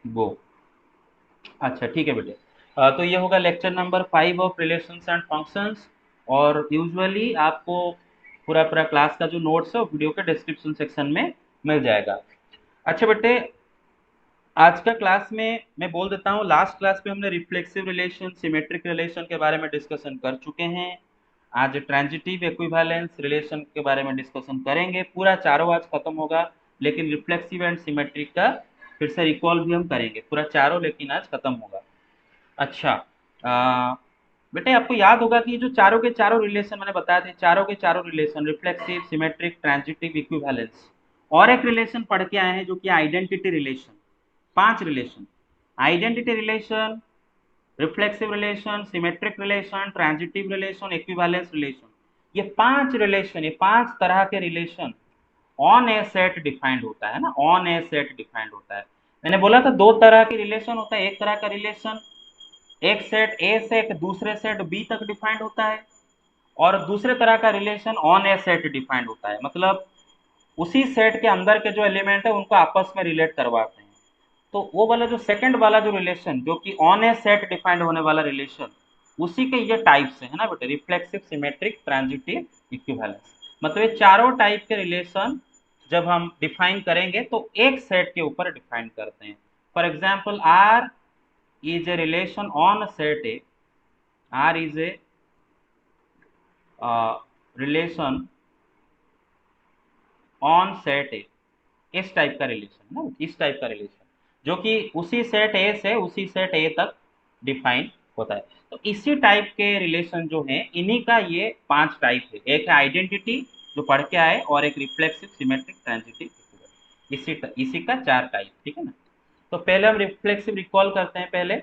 वो। अच्छा ठीक है बेटे। तो ये होगा lecture number 5 of relations and functions. और यूजुअली आपको पूरा पूरा क्लास का जो नोट्स है वो वीडियो के डिस्क्रिप्शन सेक्शन में मिल जाएगा। अच्छा बेटे, आज का क्लास में मैं बोल देता हूँ, लास्ट क्लास में हमने रिफ्लेक्सिव रिलेशन, सिमेट्रिक रिलेशन के बारे में डिस्कशन कर चुके हैं। आज ट्रांजिटिव इक्विवेलेंस रिलेशन के बारे में डिस्कशन करेंगे। पूरा चारों आज खत्म होगा, लेकिन रिफ्लेक्सिव एंड सिमेट्रिक का फिर से रिकॉल भी हम करेंगे पूरा चारों, लेकिन आज खत्म होगा। अच्छा, बेटे आपको याद होगा कि जो चारों के चारों रिलेशन मैंने बताए थे, चारों के चारों relation reflexive, symmetric, transitive, equivalence, और एक रिलेशन पढ़ के आए हैं जो कि identity relation. 5 relation: identity relation, reflexive relation, symmetric relation, transitive relation, equivalence relation. ये 5 रिलेशन, ये 5 तरह के relation on a set defined होता है ना, ऑन ए सेट डिफाइंड होता है। मैंने बोला था दो तरह के रिलेशन होता है। एक तरह का रिलेशन एक सेट ए से एक दूसरे सेट बी तक डिफाइंड होता है, और दूसरे तरह का relation on a set defined होता है, मतलब उसी सेट के अंदर के जो एलिमेंट है उनको आपस में रिलेट करवाते हैं। तो वो वाला जो सेकंड वाला जो रिलेशन, जो कि ऑन ए सेट डिफाइंड होने वाला रिलेशन, उसी के ये टाइप्स है ना बेटे, रिफ्लेक्सिव, सिमेट्रिक, ट्रांजिटिव, इक्विवेलेंस। मतलब ये चारों टाइप के रिलेशन जब हम डिफाइन करेंगे तो एक सेट के ऊपर डिफाइन करते हैं। For example, R is a relation on set A. R is a relation on set A. इस टाइप का रिलेशन ना, इस टाइप का रिलेशन जो कि उसी सेट ए से उसी सेट ए तक डिफाइन होता है। तो इसी टाइप के रिलेशन जो है, इन्हीं का ये 5 टाइप है। एक है आइडेंटिटी जो पढ़ के आए, और एक रिफ्लेक्सिव, सिमेट्रिक, ट्रांजिटिव, इसी इसी का 4 टाइप, ठीक है ना। तो पहले हम रिफ्लेक्सिव रिकॉल करते हैं पहले।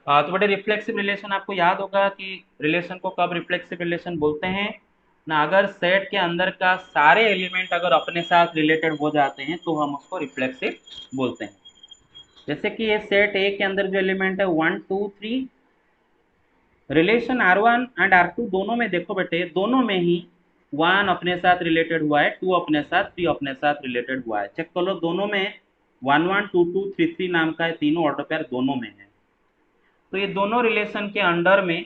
तो बेटे रिफ्लेक्सिव रिलेशन आपको याद होगा कि रिलेशन को कब रिफ्लेक्सिव रिलेशन बोलते हैं ना, अगर सेट के अंदर का सारे एलिमेंट अगर अपने साथ रिलेटेड हो जाते हैं तो हम उसको रिफ्लेक्सिव बोलते हैं। जैसे कि ये सेट ए के अंदर जो एलिमेंट है 1 2 3, रिलेशन R1 एंड R2 दोनों में देखो बेटे, दोनों में ही 1 अपने साथ रिलेटेड हुआ है, 2 अपने साथ, 3 अपने साथ रिलेटेड हुआ है। चेक कर लो, दोनों में 1 1 2 2 3 3 नाम का है, तीनों ऑर्डर पेयर दोनों में है। तो ये दोनों रिलेशन के अंडर में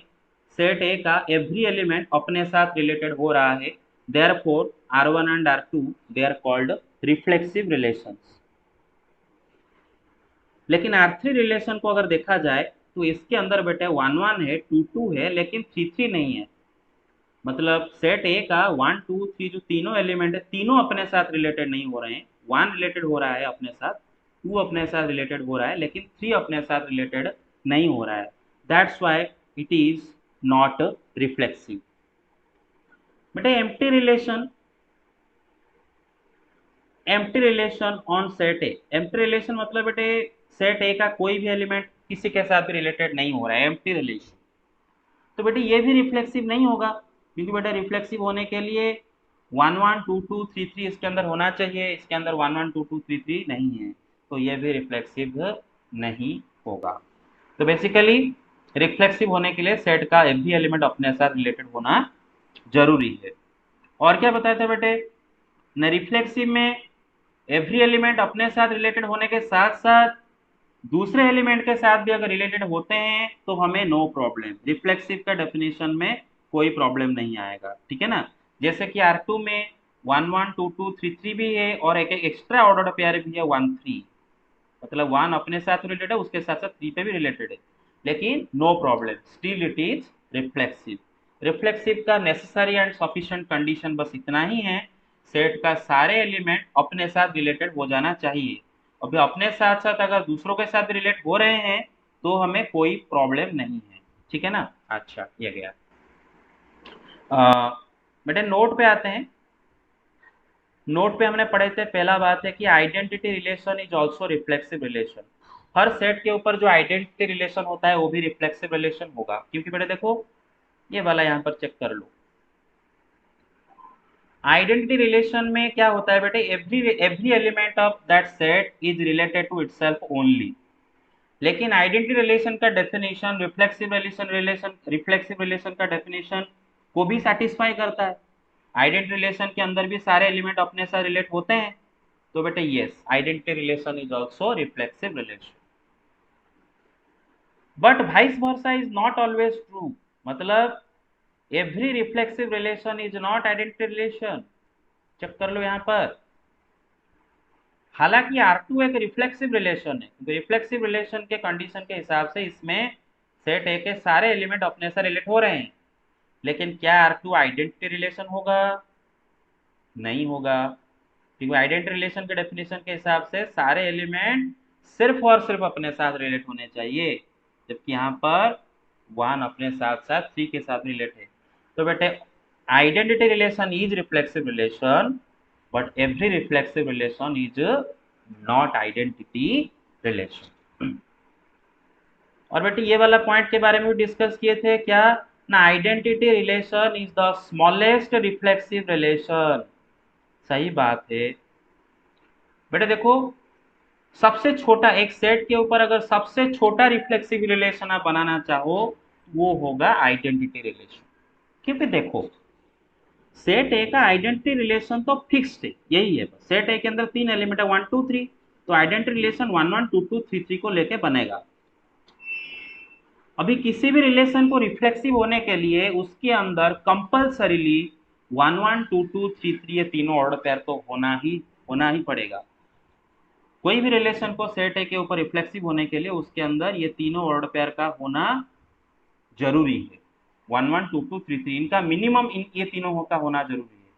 सेट ए का एवरी एलिमेंट अपने साथ रिलेटेड हो रहा है। Therefore R1 and R2 they are called reflexive relations. लेकिन R3 रिलेशन को अगर देखा जाए तो इसके अंदर बेटे 1 1 है, 2 2 है, लेकिन 3 3 नहीं है। मतलब सेट ए का 1 2 3 जो तीनों एलिमेंट है, तीनों अपने साथ रिलेटेड नहीं हो रहे हैं। 1 रिलेटेड हो रहा है अपने साथ, 2 अपने साथ रिलेटेड हो रहा है, लेकिन 3 अपने साथ रिलेटेड नहीं हो रहा है। That's why it is not reflexive. बेटे empty relation on set A. Empty relation मतलब बेटे सेट ए का कोई भी एलिमेंट किसी के साथ भी रिलेटेड नहीं हो रहा है, एम्प्टी रिलेशन। तो बेटे ये भी रिफ्लेक्सिव नहीं होगा, क्योंकि बेटा रिफ्लेक्सिव होने के लिए 1 1 2 2 3 3 इसके अंदर होना चाहिए, इसके अंदर 1 1 2 2 3 3 नहीं है, तो ये भी रिफ्लेक्सिव नहीं होगा। तो बेसिकली रिफ्लेक्सिव होने के लिए सेट का एक भी एलिमेंट अपने साथ रिलेटेड होना जरूरी है। और क्या बताया था बेटे, न रिफ्लेक्सिव में एवरी एलिमेंट अपने साथ रिलेटेड होने के साथ साथ दूसरे एलिमेंट के साथ भी अगर रिलेटेड होते हैं तो हमें नो प्रॉब्लम, रिफ्लेक्सिव का डेफिनेशन में कोई प्रॉब्लम नहीं आएगा, ठीक है ना। जैसे कि R2 में 1 1 2 2 3 3 भी है, और एक एक्स्ट्रा ऑर्डर पेयर भी है 1 3, मतलब 1 अपने साथ रिलेटेड है, उसके साथ साथ 3 पे भी रिलेटेड है, लेकिन no problem, still it is reflexive. Reflexive का नेसेसरी एंड सफिशिएंट कंडीशन बस इतना ही है, सेट का सारे एलिमेंट अपने साथ रिलेटेड हो जाना चाहिए। अब अपने साथ साथ अगर दूसरों के साथ रिलेट हो रहे हैं तो हमें कोई प्रॉब्लम नहीं है, ठीक है ना। अच्छा, ये गया। बेटे नोट पे आते हैं। नोट पे हमने पढ़े थे, पहला बात है कि identity relation is also reflexive relation. Her set के ऊपर जो आइडेंटिटी रिलेशन होता है वो भी रिफ्लेक्सिव रिलेशन होगा, क्योंकि बेटे देखो ये वाला यहाँ पर चेक कर लो। आइडेंटिटी रिलेशन में क्या होता है बेटे, every every element of that set is related to itself only. लेकिन आइडेंटिटी रिलेशन का डेफिनेशन रिफ्लेक्सिव रिलेशन का डेफिनेशन को भी सेटिस्फाई करता है। आइडेंटिटी रिलेशन के अंदर भी सारे एलिमेंट अपने साथ रिलेट होते हैं, तो बेटे yes, identity relation is also reflexive relation, but vice versa is not always true. मतलब every reflexive relation is not identity relation. Check कर लो यहाँ पर। हालांकि R2 एक रिफ्लेक्सिव रिलेशन है, तो रिफ्लेक्सिव रिलेशन के कंडीशन के हिसाब से इसमें सेट ए के सारे एलिमेंट अपने से रिलेट हो रहे हैं, लेकिन क्या R2 आइडेंटिटी रिलेशन होगा? नहीं होगा, क्योंकि आइडेंटिटी रिलेशन के डेफिनेशन के हिसाब से सारे एलिमेंट सिर्फ और सिर्फ अपने साथ रिलेट होने चाहिए, जबकि यहाँ पर 1 अपने साथ साथ 3 के साथ रिलेट है। तो बेटे identity relation is reflexive relation, but every reflexive relation is not identity relation. और बेटे ये वाला पॉइंट के बारे में भी डिस्कस किए थे क्या ना, identity relation is the smallest reflexive relation. सही बात है बेटे। देखो सबसे छोटा एक सेट के ऊपर अगर सबसे छोटा रिफ्लेक्सिव रिलेशन आप बनाना चाहो, वो होगा आइडेंटिटी रिलेशन। क्योंकि देखो सेट ए का आइडेंटिटी रिलेशन तो फिक्स्ड है, यही है। सेट ए के अंदर 3 एलिमेंट है 1 2 3, तो आइडेंटिटी रिलेशन 1 1 2 2 3 3 को लेके बनेगा। अभी किसी भी रिलेशन को रिफ्लेक्सिव होने के लिए उसके अंदर कंपल्सरीली 1 1 2 2 3 3 ये तीनों ऑर्डर पेयर तो होना ही पड़ेगा। कोई भी रिलेशन को सेट ए के ऊपर रिफ्लेक्सिव होने के लिए उसके अंदर ये तीनों ऑर्डर पेयर का होना जरूरी है। 1 1 2 2 3 3 इनका मिनिमम ये तीनों का होना जरूरी है।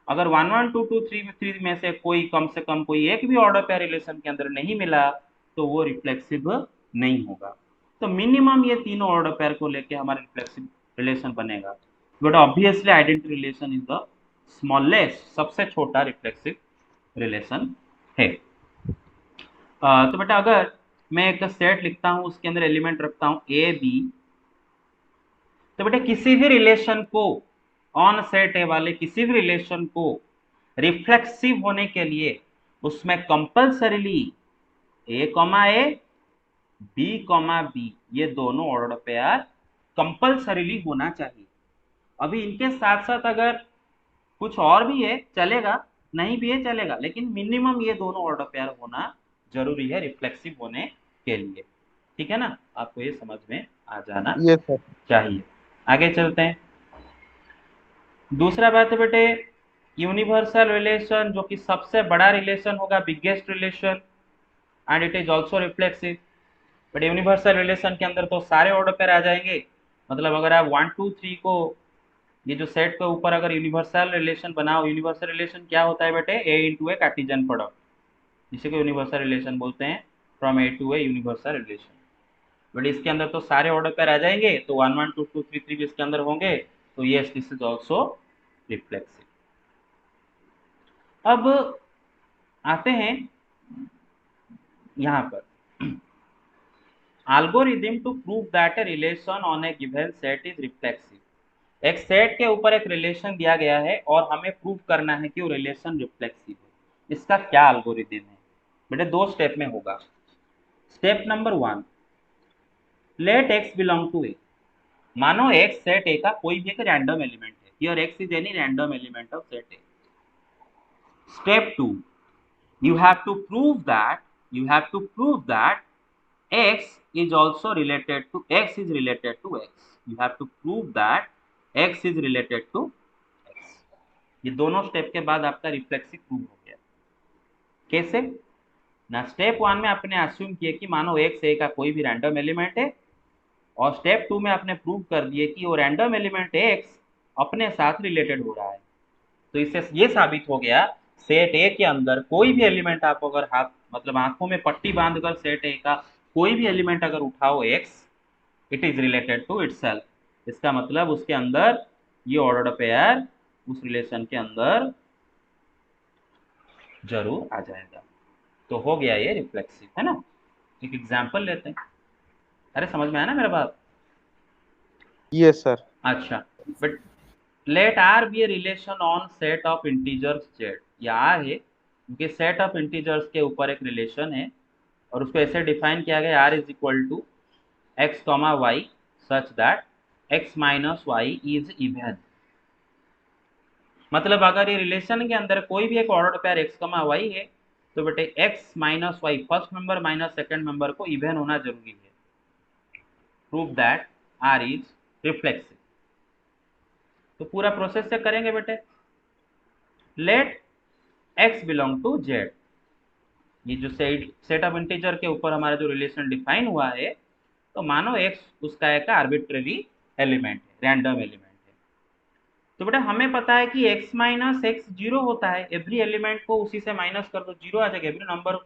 अगर 1 1 2 2 3 में से कोई कम से कम कोई एक भी ऑर्डर पेयर रिलेशन के अंदर नहीं मिला तो वो रिफ्लेक्सिव नहीं होगा। तो मिनिमम ये तीनों ऑर्डर पेयर को लेके हमारा रिफ्लेक्सिव रिलेशन बनेगा। But obviously identity relation is the smallest, सबसे छोटा रिफ्लेक्सिव रिलेशन है। तो बेटा अगर मैं एक सेट लिखता हूं उसके अंदर एलिमेंट रखता हूं ए बी, तो बेटा किसी भी रिलेशन को ऑन सेट ए वाले किसी भी रिलेशन को रिफ्लेक्सिव होने के लिए उसमें कंपल्सरीली ए बी ये दोनों ऑर्डर पेयर कंपल्सरीली होना चाहिए। अभी इनके साथ साथ अगर कुछ और भी है चलेगा, नहीं भी है चलेगा, लेकिन मिनिमम ये दोनों ऑर्डर पेयर होना जरूरी है रिफ्लेक्सिव होने के लिए। ठीक है ना, आपको ये समझ में आ जाना यस सर। चाहिए। आगे चलते हैं। दूसरा बात है बेटे यूनिवर्सल रिलेशन, जो कि सबसे बड़ा रिलेशन होगा, biggest relation, and it is also reflexive. But universal relation के अंदर तो सारे ऑर्डर पेयर आ जाएंगे। मतलब अगर आप 1 2 3 को ये जो सेट के ऊपर अगर यूनिवर्सल रिलेशन बनाओ, यूनिवर्सल रिलेशन क्या होता है बेटे, A into A Cartesian product, जिसे को यूनिवर्सल रिलेशन बोलते हैं, from A to A universal relation. But इसके अंदर तो सारे ऑर्डर पेयर आ जाएंगे, तो 1 1 2 2 3 3 भी इसके अंदर होंगे, तो ये दिस इज ऑल्सो रिफ्लेक्सिव। अब आते हैं यहाँ पर algorithm to prove that a relation on a given set is reflexive। एक सेट के ऊपर एक रिलेशन दिया गया है और हमें प्रूव करना है कि वो रिलेशन रिफ्लेक्सिव है। इसका क्या एल्गोरिथम है बेटे? 2 स्टेप में होगा। Step number 1, let x belong to A. मानो एक्स सेट ए का कोई भी एक रैंडम एलिमेंट है, here x is any random element of set A. Step 2, you have to prove that you have to prove that x is also related to x is related to x। you have to prove that x is related to x। ये दोनों step के बाद आपका reflexive prove हो गया। कैसे ना, step 1 में आपने अस्यूम किया कि मानो x a का कोई भी रैंडम एलिमेंट है, और स्टेप 2 में आपने प्रूव कर दिए कि वो रैंडम एलिमेंट x अपने साथ रिलेटेड हो रहा है। तो इससे ये साबित हो गया सेट ए के अंदर कोई भी एलिमेंट आप अगर हाथ मतलब आंखों में पट्टी बांधकर सेट ए का कोई भी एलिमेंट अगर उठाओ x, it is related to itself. इसका मतलब उसके अंदर ये ऑर्डर पेयर उस रिलेशन के अंदर जरूर आ जाएगा। तो हो गया ये रिफ्लेक्सिव, है ना। एक एग्जांपल लेते हैं। अरे समझ में आया ना मेरा बात? Yes sir. अच्छा, but let R be a relation on set of integers Z. ये आर है क्योंकि सेट ऑफ इंटीजर्स के ऊपर एक रिलेशन है, और उसको ऐसे डिफाइन किया गया R is equal to x comma y such that x minus y is even. मतलब अगर ये रिलेशन के अंदर कोई भी एक order pair x comma y है, तो बेटे x minus y first member minus second member को इवन होना जरूरी है। Prove that r is reflexive. तो पूरा प्रोसेस से करेंगे बेटे। Let x belong to z। ये जो सेट ऑफ इंटीजर के ऊपर हमारा जो रिलेशन डिफाइन हुआ है, तो मानो x उसका एक आर्बिट्रेरी एलिमेंट है, रैंडम एलिमेंट है। तो बेटा हमें पता है कि x माइनस एक्स जीरो होता है, एवरी एलिमेंट को उसी से माइनस कर दो जीरो आ जाएगा, every number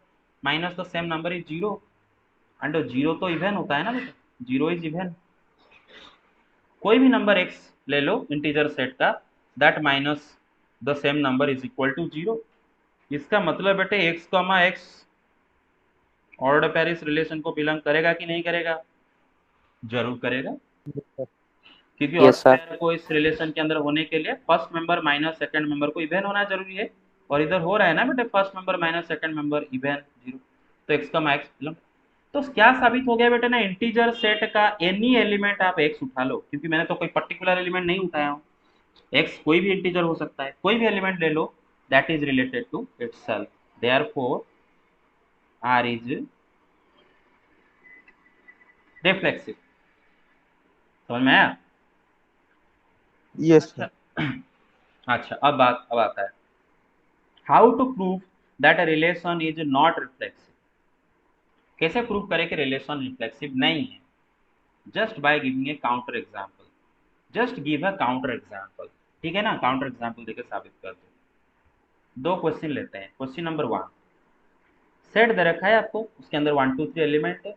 minus the same number is zero. And zero तो इवन होता है ना बेटा, जीरो इज इवन। कोई भी नंबर x ले लो इंटीजर सेट का, that minus the same number is equal to zero. इसका मतलब बेटे x comma x order pairs relation को बिलोंग करेगा कि नहीं करेगा? जरूर करेगा, क्योंकि यस ऑर्डर सर। पेयर को इस रिलेशन के अंदर होने के लिए first member minus second member को इवन होना जरूरी है। और इधर हो रहा है ना बेटे, first member minus second member even zero. तो एक्स का मैक्स बिलोंग। तो क्या साबित हो गया बेटे ना, इंटीजर सेट का एनी एलिमेंट आप एक्स उठा लो, क्योंकि मैंने तो कोई पर्टिकुलर एलिमेंट नहीं उठाया हूँ। एक्स कोई भी इंटीजर हो सकता है, कोई भी एलिमेंट ले लो, that is related to itself, therefore R is reflexive. समझ में आया? यस अच्छा। सर। अच्छा, अब आता है how to prove that a relation is not reflexive. कैसे प्रूव करें कि रिलेशन रिफ्लेक्सिव नहीं है? Just by giving a counter example. Just give a counter example. ठीक है ना, काउंटर एग्जांपल देके साबित कर दो। दो क्वेश्चन लेते हैं। क्वेश्चन नंबर वन, सेट दे रखा है आपको, उसके अंदर 1 2 3 एलिमेंट है।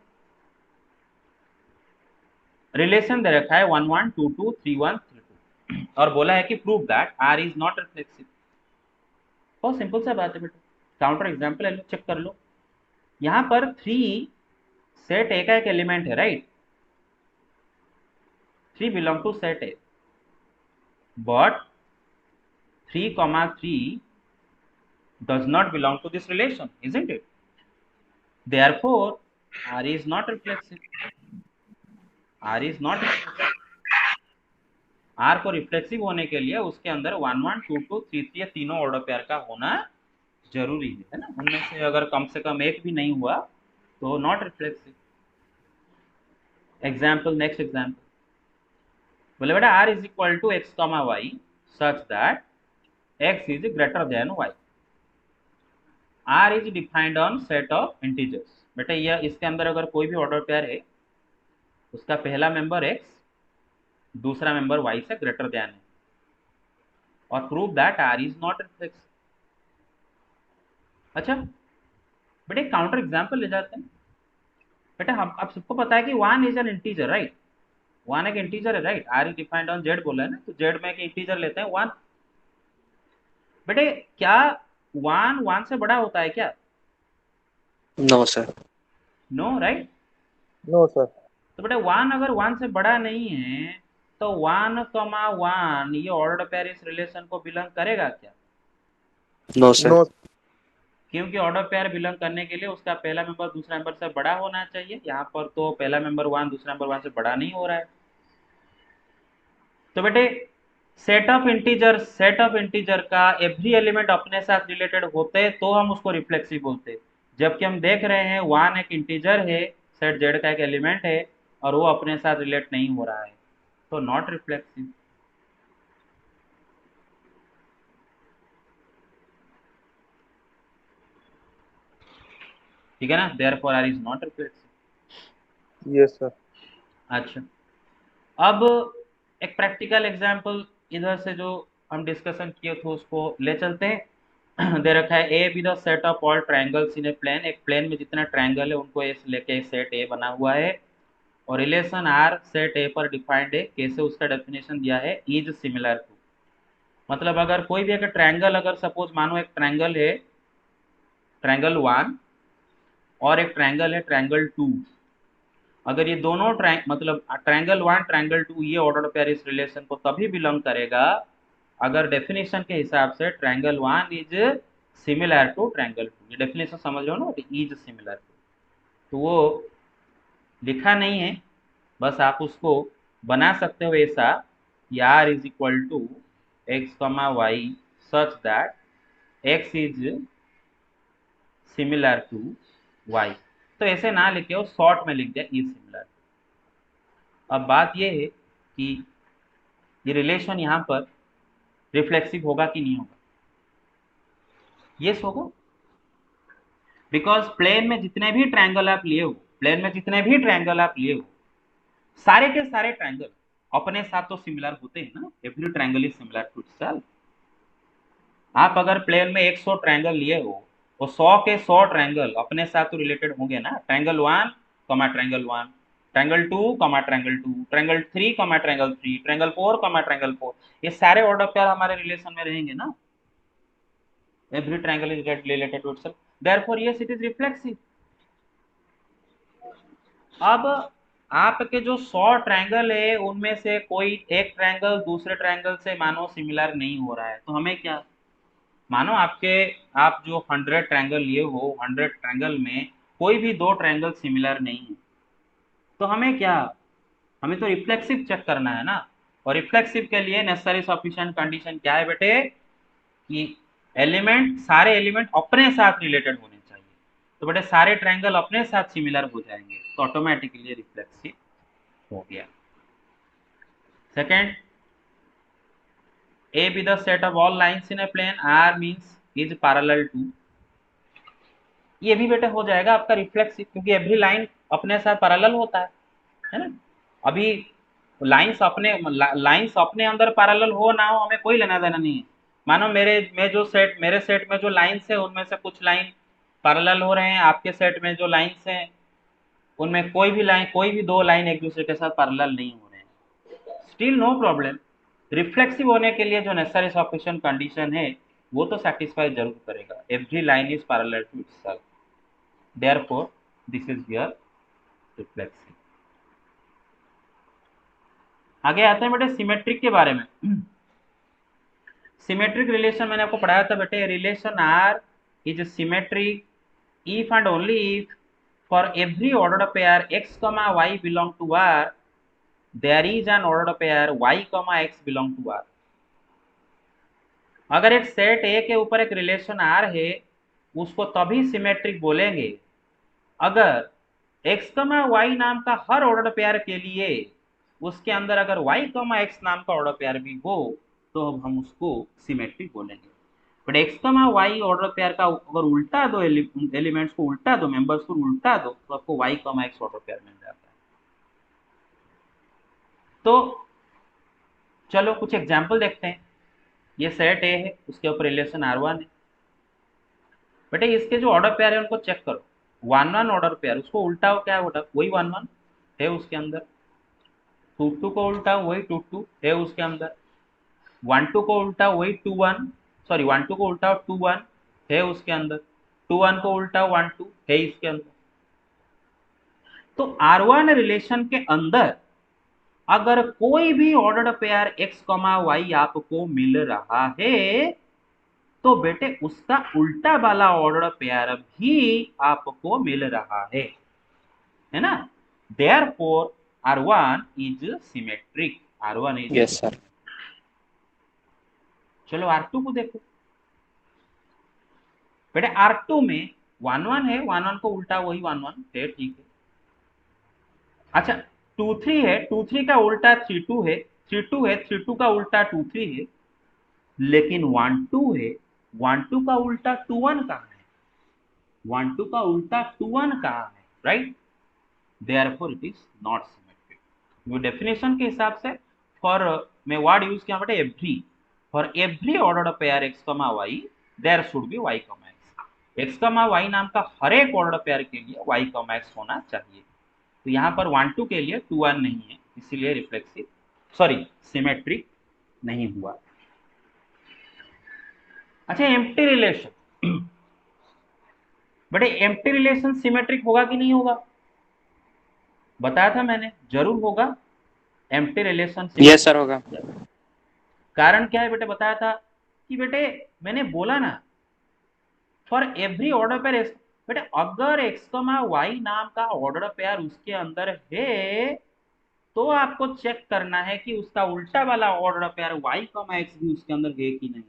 रिलेशन दे रखा है 1 1 2 2 3 1 3 2, और बोला है कि prove that R is not reflexive. बहुत सिंपल सा बात है बेटा, काउंटर एग्जांपल है, लो चेक कर लो। यहाँ पर थ्री सेट ए का एक एलिमेंट है, right? Three belong to set A, but 3 comma 3 does not belong to this relation, isn't it? Therefore r is not reflexive। r is not reflexive। r को reflexive होने के लिए उसके अंदर 1 1 2 2 3 3 तीनों ऑर्डर पेयर का होना जरूरी है ना। उनमें से अगर कम से कम एक भी नहीं हुआ तो not reflexive. Example, next example. बोले बेटा r is equal to x comma y such that x is greater than y। r is defined on set of integers. बेटा यह इसके अंदर अगर कोई भी ऑर्डर पेयर है, उसका पहला मेंबर x दूसरा मेंबर y से ग्रेटर देन है, और prove that r is not reflexive. अच्छा बेटे, काउंटर एग्जांपल ले जाते हैं। बेटा हम आप सबको पता है कि 1 इज एन इंटीजर, राइट? 1 एक इंटीजर है, right? r is defined on z बोला है ना, तो z में एक इंटीजर लेते हैं 1। बेटे क्या 1 1 से बड़ा होता है क्या? No sir. No, right? No sir. तो बेटा 1 अगर 1 से बड़ा नहीं है, तो 1 कमा 1 ये ऑर्डर पेयर इस रिलेशन को बिलोंग करेगा क्या? No sir. नो। क्योंकि ऑर्डर पेयर बिलोंग करने के लिए उसका पहला मेंबर दूसरा मेंबर से बड़ा होना चाहिए। यहाँ पर तो पहला मेंबर 1 दूसरा मेंबर 1 से बड़ा नहीं हो रहा है। तो बेटे सेट ऑफ इंटीजर का एवरी एलिमेंट अपने साथ रिलेटेड होते तो हम उसको रिफ्लेक्सिव बोलते। जबकि हम देख रहे हैं 1 एक इंटीजर है, सेट जेड का एक एलिमेंट है, और वो अपने साथ रिलेट नहीं हो रहा है, तो नॉट रिफ्लेक्सिव। ठीक है ना, therefore R is not reflexive. Yes sir. अच्छा, अब एक प्रैक्टिकल एग्जांपल इधर से जो हम डिस्कशन किए थे उसको ले चलते हैं। दे रखा है A be the set of all triangles in a plane. एक प्लेन में जितने ट्रायंगल है उनको ए से लेके सेट ए बना हुआ है, और रिलेशन आर सेट ए पर डिफाइंड है। कैसे, उसका डेफिनेशन दिया है, इज सिमिलर टू। मतलब अगर कोई भी एक ट्रायंगल, अगर सपोज मानो एक ट्रायंगल है ट्रायंगल 1 और एक ट्रायंगल है ट्रायंगल 2, अगर ये दोनों मतलब ट्रायंगल 1 ट्रायंगल 2 ये ऑर्डर पेयर इस रिलेशन को तभी बिलोंग करेगा अगर डेफिनेशन के हिसाब से triangle 1 is similar to triangle 2। ये डेफिनेशन समझ लो ना, इज सिमिलर टू। तो वो लिखा नहीं है, बस आप उसको बना सकते हो ऐसा, R is equal to x comma y such that x is similar to y. तो ऐसे ना लिखे हो, शॉर्ट में लिख दिया इज सिमिलर। अब बात ये है कि ये रिलेशन यहाँ पर रिफ्लेक्सिव होगा कि नहीं होगा? यस होगा, बिकॉज प्लेन में जितने भी ट्रायंगल आप लिए हो, प्लेन में जितने भी ट्रायंगल आप लिए हो, सारे के सारे ट्रायंगल अपने साथ तो सिमिलर होते हैं ना। Every triangle is similar to itself. आप अगर प्लेन में 100 ट्रायंगल लिए हो, तो 100 के 100 ट्रायंगल अपने साथ तो रिलेटेड होंगे ना। ट्रायंगल 1 कमा ट्रायंगल 1, ट्रायंगल 2 कमा ट्रायंगल 2, ट्रायंगल 3 कमा ट्रायंगल 3, ट्रायंगल 4 कमा ट्रायंगल 4, ये सारे ऑर्डर पेयर हमारे रिलेशन में रहेंगे ना। Every triangle is related to itself, therefore yes it is reflexive. अब आपके जो 100 ट्रायंगल है उनमें से कोई एक ट्रायंगल दूसरे ट्रायंगल से मानो सिमिलर नहीं हो रहा है, तो हमें क्या, मानो आप जो 100 ट्रायंगल लिए हो, 100 ट्रायंगल में कोई भी 2 ट्रायंगल सिमिलर नहीं है, तो हमें क्या, हमें तो रिफ्लेक्सिव चेक करना है ना। और रिफ्लेक्सिव के लिए नेसेसरी सफिशिएंट कंडीशन क्या है बेटे, कि सारे एलिमेंट अपने साथ रिलेटेड होने चाहिए। तो बेटे सारे ट्रायंगल अपने साथ सिमिलर हो जाएंगे, तो ऑटोमेटिकली रिफ्लेक्सिव हो गया। Second, A be the set of all lines in a plane R means is parallel to, ये भी बेटा हो जाएगा आपका रिफ्लेक्सिव, क्योंकि एवरी लाइन अपने साथ पैरेलल होता है ना। अभी लाइंस अपने अंदर पैरेलल हो ना हो हमें कोई लेना देना नहीं है। मानो मेरे सेट में जो लाइंस है उनमें से कुछ लाइन पैरेलल हो रहे हैं, आपके सेट में जो लाइंस हैं उनमें कोई भी दो लाइन एक दूसरे के साथ पैरेलल नहीं हो रहे हैं, स्टिल नो प्रॉब्लम। रिफ्लेक्सिव होने के लिए जो नेसेसरी सफिशिएंट कंडीशन है वो तो सेटिस्फाई जरूर करेगा, every line is parallel to itself, therefore this is here reflexive. आगे आते हैं बेटे सिमेट्रिक के बारे में। सिमेट्रिक रिलेशन मैंने आपको पढ़ाया था बेटे, relation R is symmetric if and only if for every ordered pair x comma y belong to R, there is an ordered pair y comma x belong to R। अगर एक set A के ऊपर एक relation R है, उसको तभी symmetric बोलेंगे अगर x कमा y नाम का हर ऑर्डर पेयर के लिए उसके अंदर अगर y कमा x नाम का ऑर्डर पेयर भी हो, तो अब हम उसको सिमेट्रिक बोलेंगे। But x comma y order pair का अगर उल्टा दो, एलिमेंट्स को उल्टा दो, मेंबर्स को उल्टा दो, तो आपको y comma x order pair मिल जाता है। तो चलो कुछ एग्जांपल देखते हैं। ये सेट A है, उसके ऊपर रिलेशन R1 है। बेटे इसके जो ऑर्डर पेयर है उनको चेक करो। 1 1 ऑर्डर पेयर, उसको उल्टा हो क्या है बेटा, वही 1 1 है उसके अंदर। 2 2 को उल्टा वही 2 2 है उसके अंदर। 1 2 को उल्टा वही 2 1, सॉरी 1 2 को उल्टा 2 1 है उसके अंदर। 2 1 को उल्टा 1 2 है इसके अंदर। तो R1 रिलेशन के अंदर अगर कोई भी ऑर्डर्ड पेयर x y आपको मिल रहा है, तो बेटे उसका उल्टा वाला ऑर्डर पेयर भी आपको मिल रहा है ना। Therefore R1 is symmetric, R1 is yes sir. चलो R2 को देखो। बेटे R2 में 1 1 है, 1 1 को उल्टा वही 1 1 है, ठीक है। अच्छा 2 3 है, 2 3 का उल्टा 3 2 है, 3 2 है, 3 2 का उल्टा 2 3 है। लेकिन 1 2 है, 1 2 का उल्टा 2 1 कहाँ है, 1 2 का उल्टा 2 1 कहाँ है, right. Therefore it is not symmetric. वो डेफिनेशन के हिसाब से फॉर मैं वर्ड यूज किया बेटे every, for every ordered pair x comma y there should be y comma x। x comma y नाम का हर एक ऑर्डर्ड पेयर के लिए y कमा x होना चाहिए। तो यहाँ पर 1 2 के लिए 2 1 नहीं है, इसीलिए रिफ्लेक्सिव, सॉरी सिमेट्रिक नहीं हुआ। अच्छा एम्प्टी रिलेशन, बेटे एम्प्टी रिलेशन सिमेट्रिक होगा कि नहीं होगा? बताया था मैंने, जरूर होगा एम्प्टी रिलेशन। यस सर होगा। कारण क्या है बेटे, बताया था कि बेटे मैंने बोला ना फॉर एवरी ऑर्डर पेयर, बेटे अगर x y नाम का ऑर्डर पेयर उसके अंदर है, तो आपको चेक करना है कि उसका उल्टा वाला ऑर्डर पेयर y x भी उसके अंदर है कि नहीं।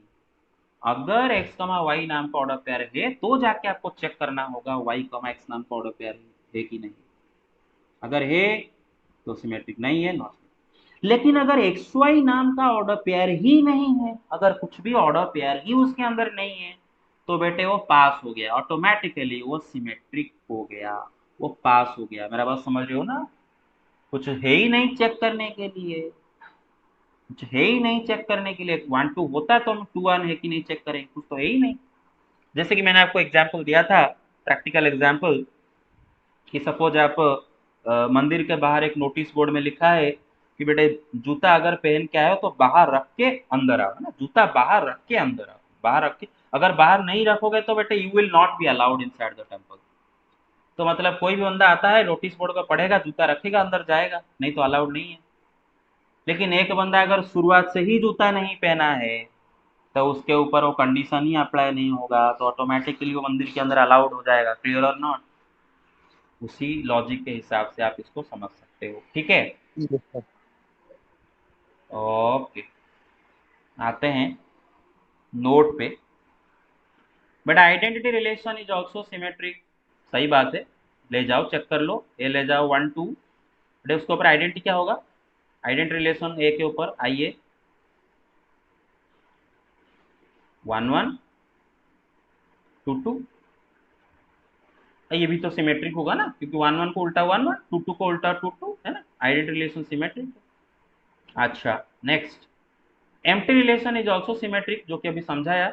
अगर x y नाम का ऑर्डर पेयर है तो जाके आपको चेक करना होगा y x नाम का ऑर्डर पेयर है कि नहीं। अगर है तो सिमेट्रिक नहीं है, नॉट। लेकिन अगर एक्स वाई नाम का ऑर्डर पेयर ही नहीं है, अगर कुछ भी ऑर्डर पेयर ही उसके अंदर नहीं है, तो बेटे वो पास हो गया, ऑटोमेटिकली वो सिमेट्रिक हो गया, वो पास हो गया। मेरा बात समझ रहे हो ना? कुछ है ही नहीं चेक करने के लिए, कुछ है ही नहीं चेक करने के लिए। 1 2 होता तो हम 2 1 है कि नहीं चेक करें, कुछ तो है ही नहीं। जैसे कि मैंने आपको एग्जाम्पल दिया था, प्रैक्टिकल एग्जाम्पल, कि सपोज आप मंदिर के बाहर एक नोटिस बोर्ड में लिखा है कि बेटे जूता अगर पहन के आए हो तो बाहर रख के अंदर आओ, है ना? जूता बाहर रख के अंदर आओ, बाहर रख के। अगर बाहर नहीं रखोगे तो बेटे you will not be allowed inside the temple. तो मतलब कोई भी बंदा आता है, नोटिस बोर्ड को पढ़ेगा, जूता रखेगा, अंदर जाएगा, नहीं तो अलाउड नहीं है। लेकिन एक बंदा अगर शुरुआत से ही जूता नहीं पहना है तो उसके ऊपर वो कंडीशन ही अप्लाई नहीं होगा, तो ऑटोमेटिकली वो मंदिर के अंदर अलाउड हो जाएगा। क्लियर और नॉट? उसी लॉजिक के हिसाब से आप इसको समझ सकते हो, ठीक है? Yes, sir. ओके, आते हैं नोट पे। But identity relation is also symmetric. सही बात है, ले जाओ चेक कर लो, ए ले जाओ 1 2, बट उसके ऊपर आइडेंटिटी क्या होगा? आइडेंटिटी रिलेशन ए के ऊपर आइए 1 1 2 2, ये भी तो सिमेट्रिक होगा ना, क्योंकि 1 1 को उल्टा 1 1, 2 2 को उल्टा 2 2, है ना? Identity relation symmetric. अच्छा, next, empty relation is also symmetric, जो कि अभी समझाया।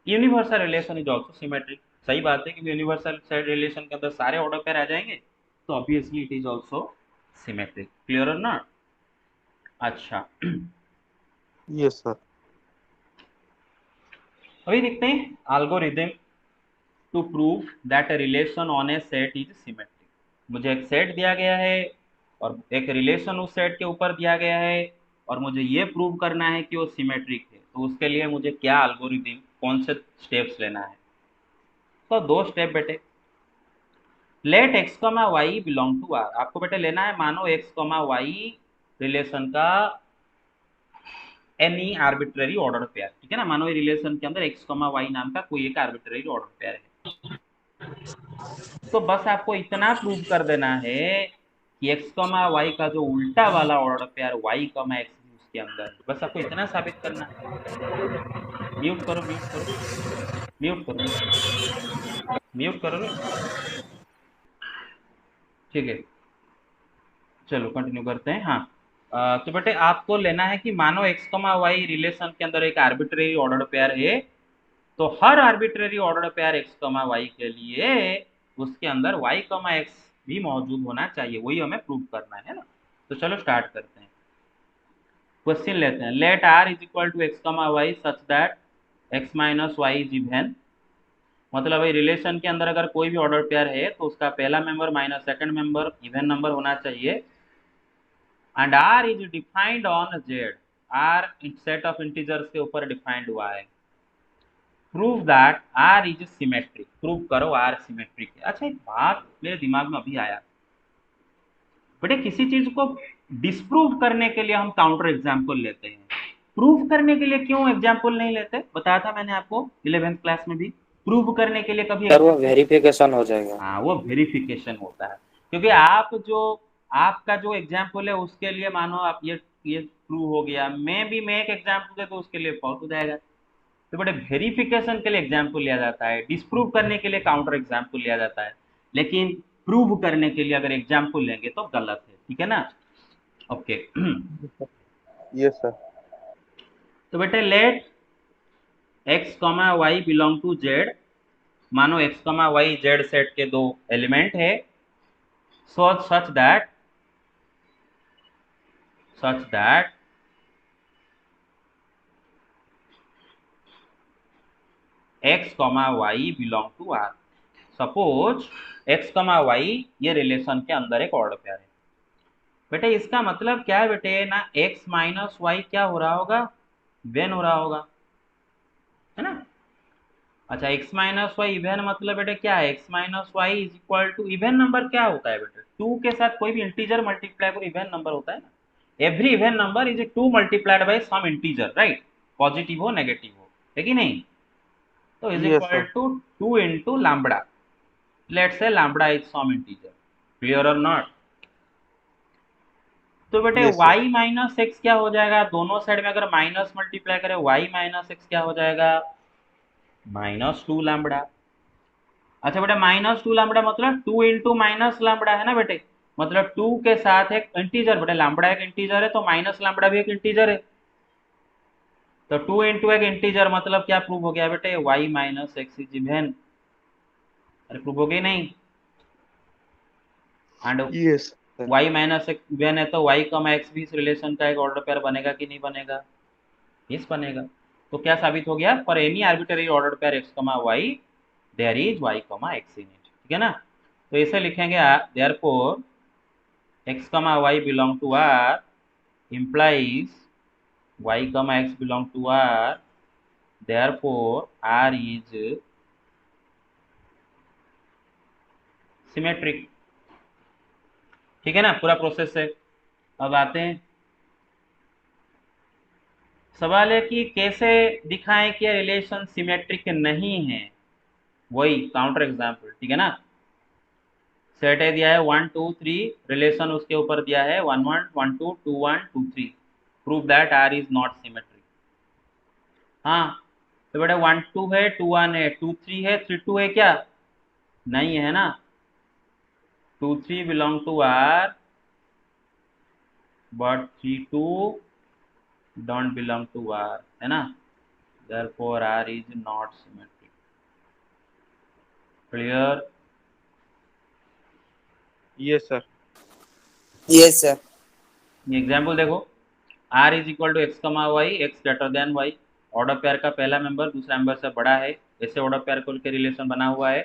Universal relation is also symmetric. सही बात है, क्योंकि यूनिवर्सल रिलेशन के अंदर सारे ऑर्डर पेयर आ जाएंगे, तो obviously it is also symmetric. Clear और नॉट? अच्छा, Yes, sir. अभी देखते हैं algorithm to prove that a relation on a set is symmetric. मुझे एक सेट दिया गया है और एक रिलेशन उस सेट के ऊपर दिया गया है, और मुझे ये प्रूव करना है कि वो सिमेट्रिक है। तो उसके लिए मुझे क्या एल्गोरिथम, कौन से स्टेप्स लेना है? तो दो स्टेप बेटे। Let x comma y belong to R. आपको बेटे लेना है, मानो एक्स कॉमा वाई रिलेशन का एनी आर्बिट्ररी ऑर्डर पेयर, ठीक है ना? मानो ये रिलेशन के अंदर एक्स कॉमा वाई नाम का कोई एक आर्बिट्ररी ऑर्डर पेयर है। तो बस आपको इतना प्रूव कर देना है कि एक्स कॉमा वाई का जो उल्टा वाला order pair y comma x उसके अंदर है। बस आपको इतना साबित करना है। म्यूट करो, म्यूट करो, म्यूट करो, म्यूट करो रे। ठीक है, चलो कंटिन्यू करते हैं। हाँ, तो बेटे आपको लेना है कि मानो एक्स कमा वाई रिलेशन के अंदर एक आर्बिट्रेरी ऑर्डर पेयर है, तो हर arbitrary order pair x comma Y के लिए उसके अंदर वाई कमा एक्स भी मौजूद होना चाहिए। वही हमें प्रूव करना है ना? तो चलो स्टार्ट करते हैं। क्वेश्चन लेते हैं, let R is equal to x comma y such that x minus y is even. मतलब ये रिलेशन के अंदर अगर कोई भी ऑर्डर पेयर है तो उसका पहला member minus second member even number होना चाहिए, and R is defined on Z. R set of integers के ऊपर डिफाइंड हुआ है। Prove that R is symmetric. Prove करो आर सिमेट्रिक है। अच्छा, एक बात मेरे दिमाग में अभी आया, बेटे किसी चीज को डिस्प्रूव करने के लिए हम काउंटर एग्जाम्पल लेते हैं, प्रूव करने के लिए क्यों एग्जाम्पल नहीं लेते? बताया था मैंने आपको 11th क्लास में भी, प्रूव करने के लिए कभी सर वो एग्जाम्पल। वेरिफिकेशन हो जाएगा। हाँ, वो वेरिफिकेशन होता है, क्योंकि आप जो आपका जो एग्जाम्पल है उसके लिए मानो आप ये ट्रू हो गया, मैं एक एग्जाम्पल दे तो उसके लिए फॉल्स हो जाएगा। तो बड़े वेरिफिकेशन के लिए एग्जाम्पल लिया जाता है, डिस्प्रूव करने के लिए काउंटर एग्जाम्पल लिया जाता है, लेकिन प्रूव करने के लिए अगर एग्जाम्पल लेंगे तो गलत है, ठीक है ना? ओके। Yes, sir. तो बेटे let x comma y belong to Z. मानो x comma y Z set के दो एलिमेंट है, such that such that x comma y belong to R. Suppose x comma y ये रिलेशन के अंदर एक ऑर्डर पेयर है। बेटे इसका मतलब क्या है बेटे ना, x माइनस वाई क्या हो रहा होगा? इवन हो रहा होगा, है ना? अच्छा, x माइनस वाई इवन मतलब बेटे क्या है? x minus y is equal to even number क्या होता है बेटे? 2 के साथ कोई भी इंटीजर मल्टीप्लाई को इवन नंबर होता है ना। Every even number is a 2 multiplied by some integer, right? Positive हो नेगेटिव हो, है कि नहीं? तो is Yes, equal sir. To 2 into lambda, let's say lambda is some integer, clear और नॉट? तो बेटे Yes, sir. y minus x क्या हो जाएगा, दोनों साइड में अगर माइनस मल्टीप्लाई करें y माइनस एक्स क्या हो जाएगा, -2 लैम्बडा। अच्छा बेटा -2 लैम्बडा मतलब 2 इंटू माइनस लैम्बडा है ना बेटे, मतलब 2 के साथ एक इंटीजर, बेटे लैम्बडा एक इंटीजर है तो माइनस लैम्बडा भी एक इंटीजर है, तो 2 इंटू एक इंटीजर मतलब क्या प्रूव हो गया बेटे, y minus x is even, अरे प्रूव हो गई नहीं? And Yes, sir. y minus x even है तो y कमा एक्स भी इस रिलेशन का एक ऑर्डर पेयर बनेगा कि नहीं बनेगा? यस बनेगा। तो क्या साबित हो गया, for any arbitrary order pair x comma y there is y comma x in it, ठीक है ना? तो इसे लिखेंगे therefore x comma y belong to R implies y comma x belong to R, therefore R is symmetric, ठीक है ना? पूरा प्रोसेस है। अब आते हैं, सवाल है कि कैसे दिखाएं कि रिलेशन सिमेट्रिक नहीं है, वही काउंटर एग्जाम्पल, ठीक है ना? सेट है दिया है 1 2 3, रिलेशन उसके ऊपर दिया है 1 1 1 2 2 1 2 3, prove that R is not symmetric. हाँ, तो बेटा 1 2 है, 2 1 है, 2 3 है, 3 2 है क्या? नहीं है ना, 2 3 belong to R but 3 2 don't belong to R, है ना? therefore R is not symmetric, clear? Yes, sir. Yes, sir. ये एग्जाम्पल देखो, R is equal to x comma y, x greater than y, order pair का पहला member दूसरा member से बड़ा है, ऐसे ऑर्डर पेयर को के रिलेशन बना हुआ है,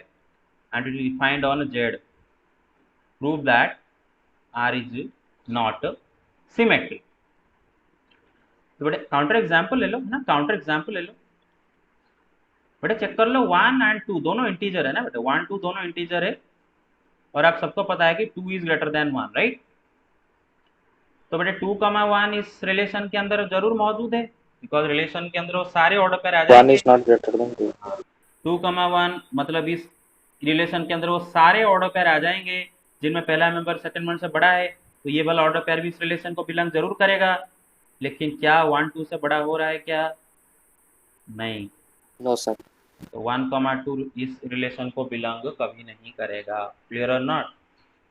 and it is defined on Z, prove that R is not symmetric. तो बेटे काउंटर एग्जाम्पल ले लो, है ना, काउंटर एग्जाम्पल ले लो, बेटे चेक कर लो 1 और 2 दोनों इंटीजर है ना बेटे, 1 2 दोनों इंटीजर है, और आप सबको पता है कि 2 इज ग्रेटर देन 1, राइट? तो बेटे 2 1 इस रिलेशन के अंदर जरूर मौजूद है, बिकॉज रिलेशन के अंदर वो सारे ऑर्डर पेयर आ One जाएंगे। is not greater than two. 2 1 मतलब इस रिलेशन के अंदर वो सारे ऑर्डर पेयर आ जाएंगे जिनमें पहला मेंबर सेकंड मेंबर से बड़ा है, तो ये वाला ऑर्डर पेयर भी इस रिलेशन को बिलोंग जरूर करेगा, लेकिन क्या 1 2 से बड़ा हो रहा है क्या? नहीं। No, sir. तो 1 2 इस रिलेशन को बिलोंग कभी नहीं करेगा, क्लियर और नॉट?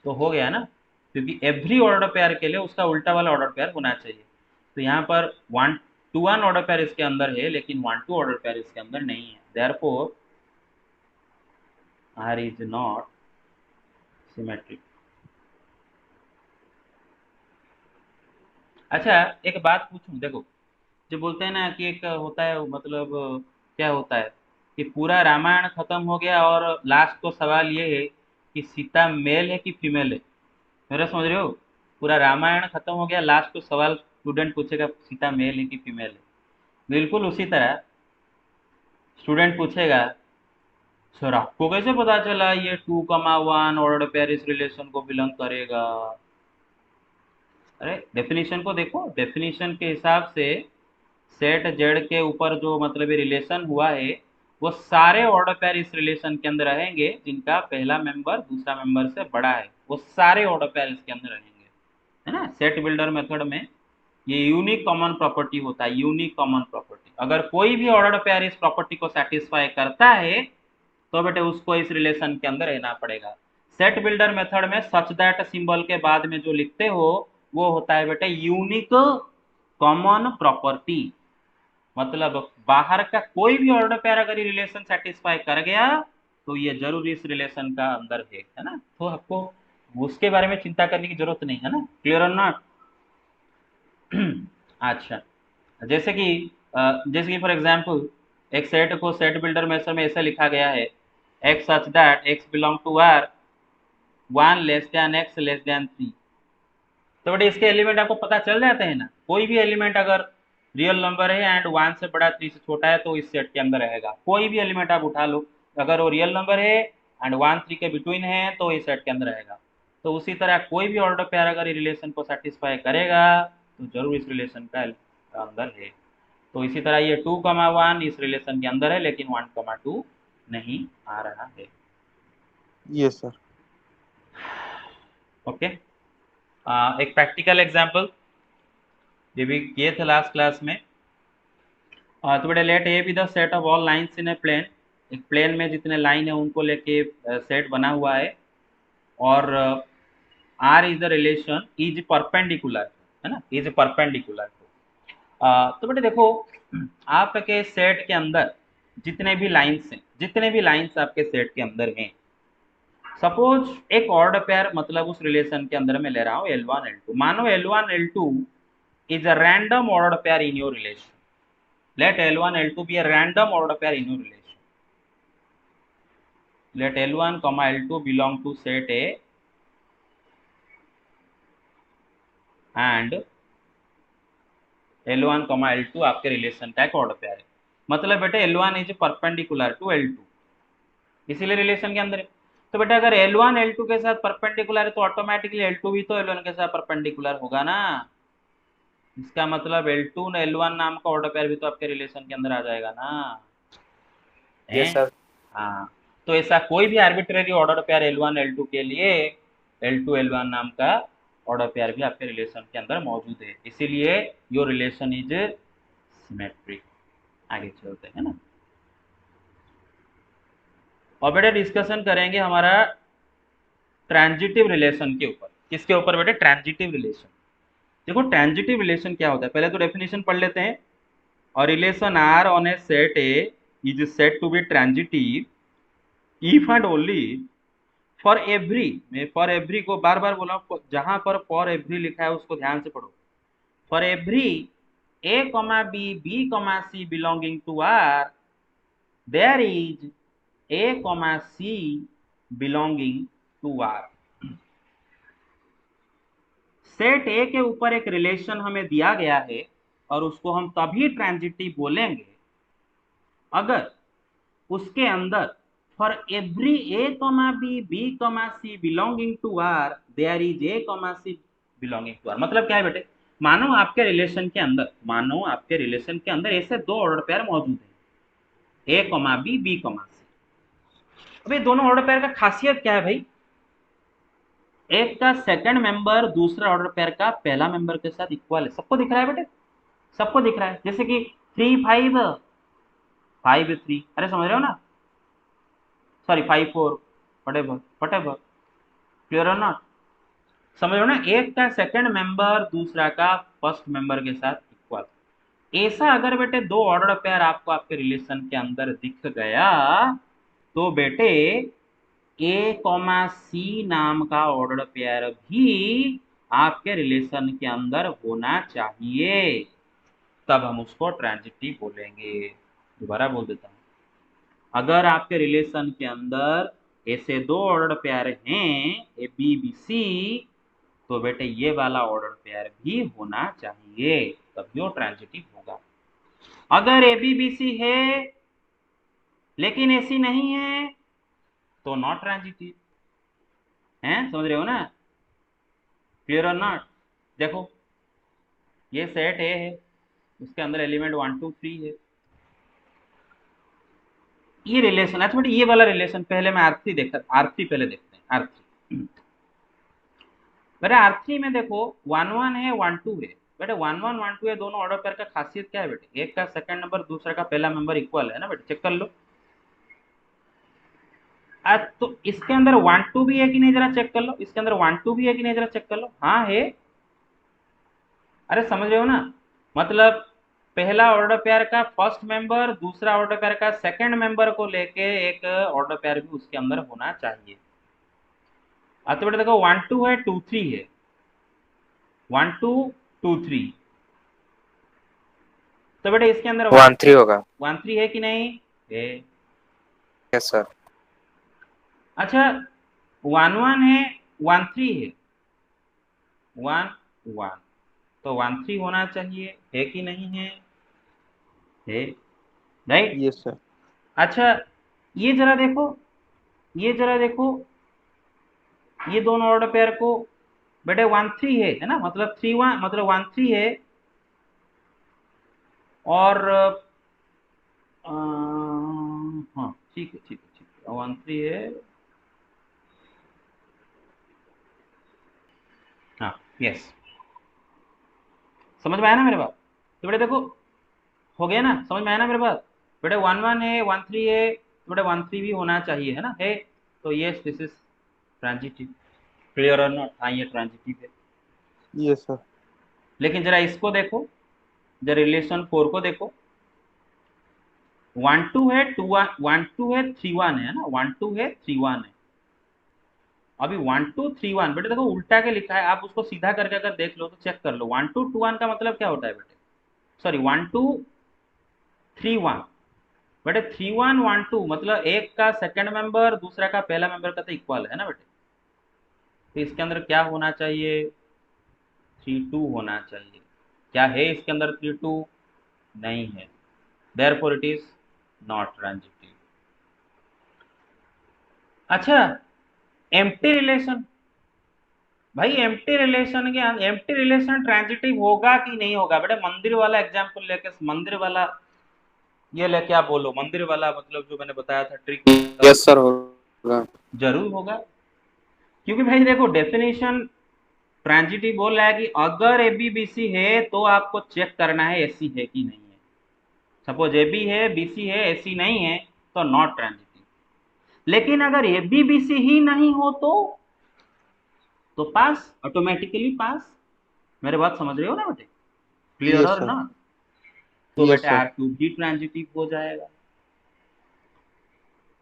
तो हो गया ना, क्योंकि एवरी ऑर्डर पेयर के लिए उसका उल्टा वाला ऑर्डर पेयर होना चाहिए, तो यहाँ पर 1 2 1 ऑर्डर पेयर इसके अंदर है लेकिन 1 2 ऑर्डर पेयर इसके अंदर नहीं है, therefore R is not symmetric। अच्छा, एक बात पूछूं, देखो, जो बोलते हैं ना कि एक होता है मतलब, क्या होता है कि पूरा रामायण खत्म हो गया और लास्ट को सवाल ये है कि सीता मेल है कि फीमेल है, मेरा समझ रहे हो? पूरा रामायण खत्म हो गया, लास्ट को सवाल स्टूडेंट पूछेगा सीता मेल है कि फीमेल है, बिल्कुल उसी तरह स्टूडेंट पूछेगा सर आपको कैसे पता चला ये 2 1 ऑर्डर पेयर इस रिलेशन को बिलोंग करेगा? अरे डेफिनेशन को देखो, डेफिनेशन के हिसाब से सेट जेड के ऊपर जो मतलब ये रिलेशन हुआ है, वो सारे ऑर्डर पेयर इस रिलेशन के अंदर रहेंगे जिनका पहला मेंबर दूसरा मेंबर से बड़ा है, वो सारे ऑर्डर पेयर इसके अंदर रहेंगे, है ना? सेट बिल्डर मेथड में ये यूनिक कॉमन प्रॉपर्टी होता है, यूनिक कॉमन प्रॉपर्टी, अगर कोई भी ऑर्डर पेयर इस प्रॉपर्टी को सेटिस्फाई करता है तो बेटे उसको इस रिलेशन के अंदर रहना पड़ेगा। सेट बिल्डर मेथड में सच दैट सिंबल के बाद में जो लिखते हो वो होता है बेटे यूनिक कॉमन प्रॉपर्टी, मतलब बाहर का कोई भी ऑर्डर पेयर अगर ये रिलेशन सेटिस्फाई कर गया तो ये जरूर इस रिलेशन का अंदर है ना? तो आपको उसके बारे में चिंता करने की जरूरत नहीं है ना, क्लियर और नॉट? अच्छा, जैसे कि फॉर एग्जांपल एक सेट को सेट बिल्डर मेथड में ऐसा लिखा गया है, x such that x belong to R 1 < x <3, तो बेटे इसके एलिमेंट आपको पता चल जाते हैं ना, कोई भी एलिमेंट अगर रियल नंबर है एंड 1 से बड़ा 3 से छोटा है तो इस सेट के अंदर रहेगा, कोई भी एलिमेंट आप उठा लो, अगर वो रियल नंबर है एंड 1 3 के बिटवीन है तो इस सेट के अंदर रहेगा। तो उसी तरह कोई भी ऑर्डर पेयर अगर रिलेशन को सेटिस्फाई करेगा तो जरूर इस रिलेशन का अंदर है, तो इसी तरह ये 2,1 इस रिलेशन के अंदर है, लेकिन 1,2 नहीं आ रहा है। Yes sir. ओके, एक प्रैक्टिकल एग्जांपल ये भी किए थे लास्ट क्लास में। तो बेटा let A be the set of all lines in a plane. एक प्लेन में जितने लाइन है उनको लेके सेट बना हुआ है, और R is the relation is perpendicular, है ना, इज परपेंडिकुलर। तो बेटे देखो, आपके सेट के अंदर जितने भी लाइंस हैं, जितने भी लाइंस आपके सेट के अंदर हैं, सपोज एक ऑर्डर पेयर, मतलब उस रिलेशन के अंदर मैं ले रहा हूँ L1 L2। मानो L1 L2 is a random ordered pair in your relation. Let L1 L2 be a random ordered pair in your relation. Let L1 comma L2 belong to set A and L1 comma L2 आपके relation का एक order pair है। मतलब बेटे L1 is perpendicular to L2, इसीलिए relation के अंदर है। तो बेटा अगर L1 L2 के साथ परपेंडिकुलर है तो ऑटोमेटिकली L2 भी तो L1 के साथ परपेंडिकुलर होगा ना। इसका मतलब L2 ने L1 नाम का ऑर्डर पेयर भी तो आपके रिलेशन के अंदर आ जाएगा ना, हैं? Yes sir. हाँ, तो ऐसा कोई भी arbitrary order pair L1 L2 के लिए L2 L1 नाम का ऑर्डर पेयर भी आपके रिलेशन के अंदर मौजूद है, इसीलिए योर रिलेशन इज सिमेट्रिक। आगे चलते हैं ना, और बेटा डिस्कशन करेंगे हमारा ट्रांजिटिव रिलेशन के ऊपर। किसके ऊपर बेटे? Transitive relation. देखो ट्रांजिटिव रिलेशन क्या होता है, पहले तो डेफिनेशन पढ़ लेते हैं। और relation R on a set A is said to be transitive if and only for every. मैं फॉर एवरी को बार बार बोला, जहां पर फॉर एवरी लिखा है उसको ध्यान से पढ़ो। For every A comma B B comma C belonging to R there is A comma C belonging to R. Set A के ऊपर एक रिलेशन हमें दिया गया है, और उसको हम तभी ट्रांजिटिव बोलेंगे अगर उसके अंदर for every A comma B B comma C belonging to R there is A comma C belonging to R. मतलब क्या है बेटे, मानो आपके रिलेशन के अंदर, मानो आपके रिलेशन के अंदर ऐसे दो ऑर्डर पेयर मौजूद है, ए कॉमा बी बी कॉमा सी। अबे दोनों ऑर्डर पेयर का खासियत क्या है भाई? एक का सेकंड मेंबर दूसरा ऑर्डर पेयर का पहला मेंबर के साथ इक्वल है। सबको दिख रहा है बेटे? सबको दिख रहा है। जैसे कि 3 5 5 3, अरे समझ रहे हो ना? सॉरी 5 4, whatever whatever, क्लियर और नॉट? समझ रहे हो ना? एक का सेकंड मेंबर दूसरा का फर्स्ट मेंबर के साथ इक्वल। ऐसा अगर बेटे दो ऑर्डर पेयर आपको आपके रिलेशन के अंदर दिख गया, तो बेटे ए कॉमा सी नाम का ऑर्डर पेयर भी आपके रिलेशन के अंदर होना चाहिए, तब हम उसको ट्रांजिटिव बोलेंगे। दोबारा बोल देता हूं, अगर आपके रिलेशन के अंदर ऐसे दो ऑर्डर पेयर हैं ए बी बी सी, तो बेटे ये वाला ऑर्डर पेयर भी होना चाहिए, तभी वो ट्रांजिटिव होगा। अगर ए बी बी सी है लेकिन ऐसी नहीं है तो नॉट ट्रांजिटिव है। समझ रहे हो ना? क्लियर और नॉट? देखो ये सेट ए है, उसके अंदर एलिमेंट 1 2 3 है, ये रिलेशन। अच्छा बेटे ये वाला रिलेशन पहले मैं R3 देखता, R3 पहले देखते हैं। R3 बेटा R3 में देखो 1 1 है 1 2 है। बेटे 1 1 1 2 है, दोनों ऑर्डर पेयर का खासियत क्या है बेटे? एक का सेकंड नंबर दूसरा का पहला नंबर इक्वल है ना बेटे, चेक कर लो। तो इसके अंदर 1 2 भी है कि नहीं, जरा चेक कर लो। इसके अंदर 1 2 भी है कि नहीं, जरा चेक कर लो। हाँ है। अरे समझ रहे हो ना? मतलब पहला ऑर्डर पेयर का फर्स्ट मेंबर दूसरा ऑर्डर पेयर का सेकंड मेंबर को लेके एक ऑर्डर पेयर भी उसके अंदर होना चाहिए। अब तो बेटा देखो 1 2 है 2 3 है, 1 2 2 3, तो बेटा इसके अंदर 1 3 होगा। 1 3 है कि नहीं? है। Yes sir. अच्छा 1 1 है 1 3 है, 1 1, तो 1 3 होना चाहिए, है कि नहीं है? है, राइट? Yes sir. अच्छा ये जरा देखो, ये जरा देखो, ये दोनों ऑर्डर पेयर को बेटे 1 3 है ना, मतलब 3 1, मतलब 1 3 है, और हाँ ठीक है ठीक है ठीक है, 1 3 है। हाँ यस, समझ में आया ना मेरे बात? तो बेटे देखो, हो गया ना, समझ में आया ना मेरे बात? बेटे 1 1 है, 1 3 है, तो बेटे 1 3 भी होना चाहिए, है ना? है, तो yes this is transitive. Clear और नॉट? हाँ ये ट्रांजिटिव है। Yes sir. लेकिन जरा इसको देखो, जरा रिलेशन 4 को देखो। 1 2 है, 2 1, 1 2 है, 3 1 है ना, 1 2 है, 3 1 है। अभी 1 2 3 1 बेटे देखो उल्टा के लिखा है, आप उसको सीधा करके अगर देख लो तो चेक कर लो, 1 2 2 1 का मतलब क्या होता है बेटे? सॉरी 1 2 3 1, बेटे 3 1 1 2 मतलब एक का सेकंड मेंबर दूसरा का पहला मेंबर का तो इक्वल है ना बेटे। तो इसके अंदर क्या होना चाहिए? 3 2 होना चाहिए। क्या है इसके अंदर 3 2? नहीं है, therefore it is not transitive. अच्छा, एम्प्टी रिलेशन, भाई एम्प्टी रिलेशन के एम्प्टी रिलेशन ट्रांजिटिव होगा कि नहीं होगा? बेटा मंदिर वाला एग्जांपल लेके, मंदिर वाला ये लेके आप बोलो, मंदिर वाला मतलब जो मैंने बताया था ट्रिक, यस सर होगा। जरूर होगा। क्योंकि भाई देखो डेफिनेशन ट्रांजिटिव बोल रहा है कि अगर ए बी बी सी है तो आपको चेक करना है एसी है कि नहीं है। सपोज ए बी है, बी सी है, एसी नहीं है, तो नॉट ट्रांजिटिव। लेकिन अगर ए बी बी सी ही नहीं हो तो पास, ऑटोमेटिकली पास। मेरे बात समझ रहे हो ना बेटे? क्लियर यस और सर। ना? तो यस बेटे सर। आर क्यूब भी ट्रांजिटिव हो जाएगा।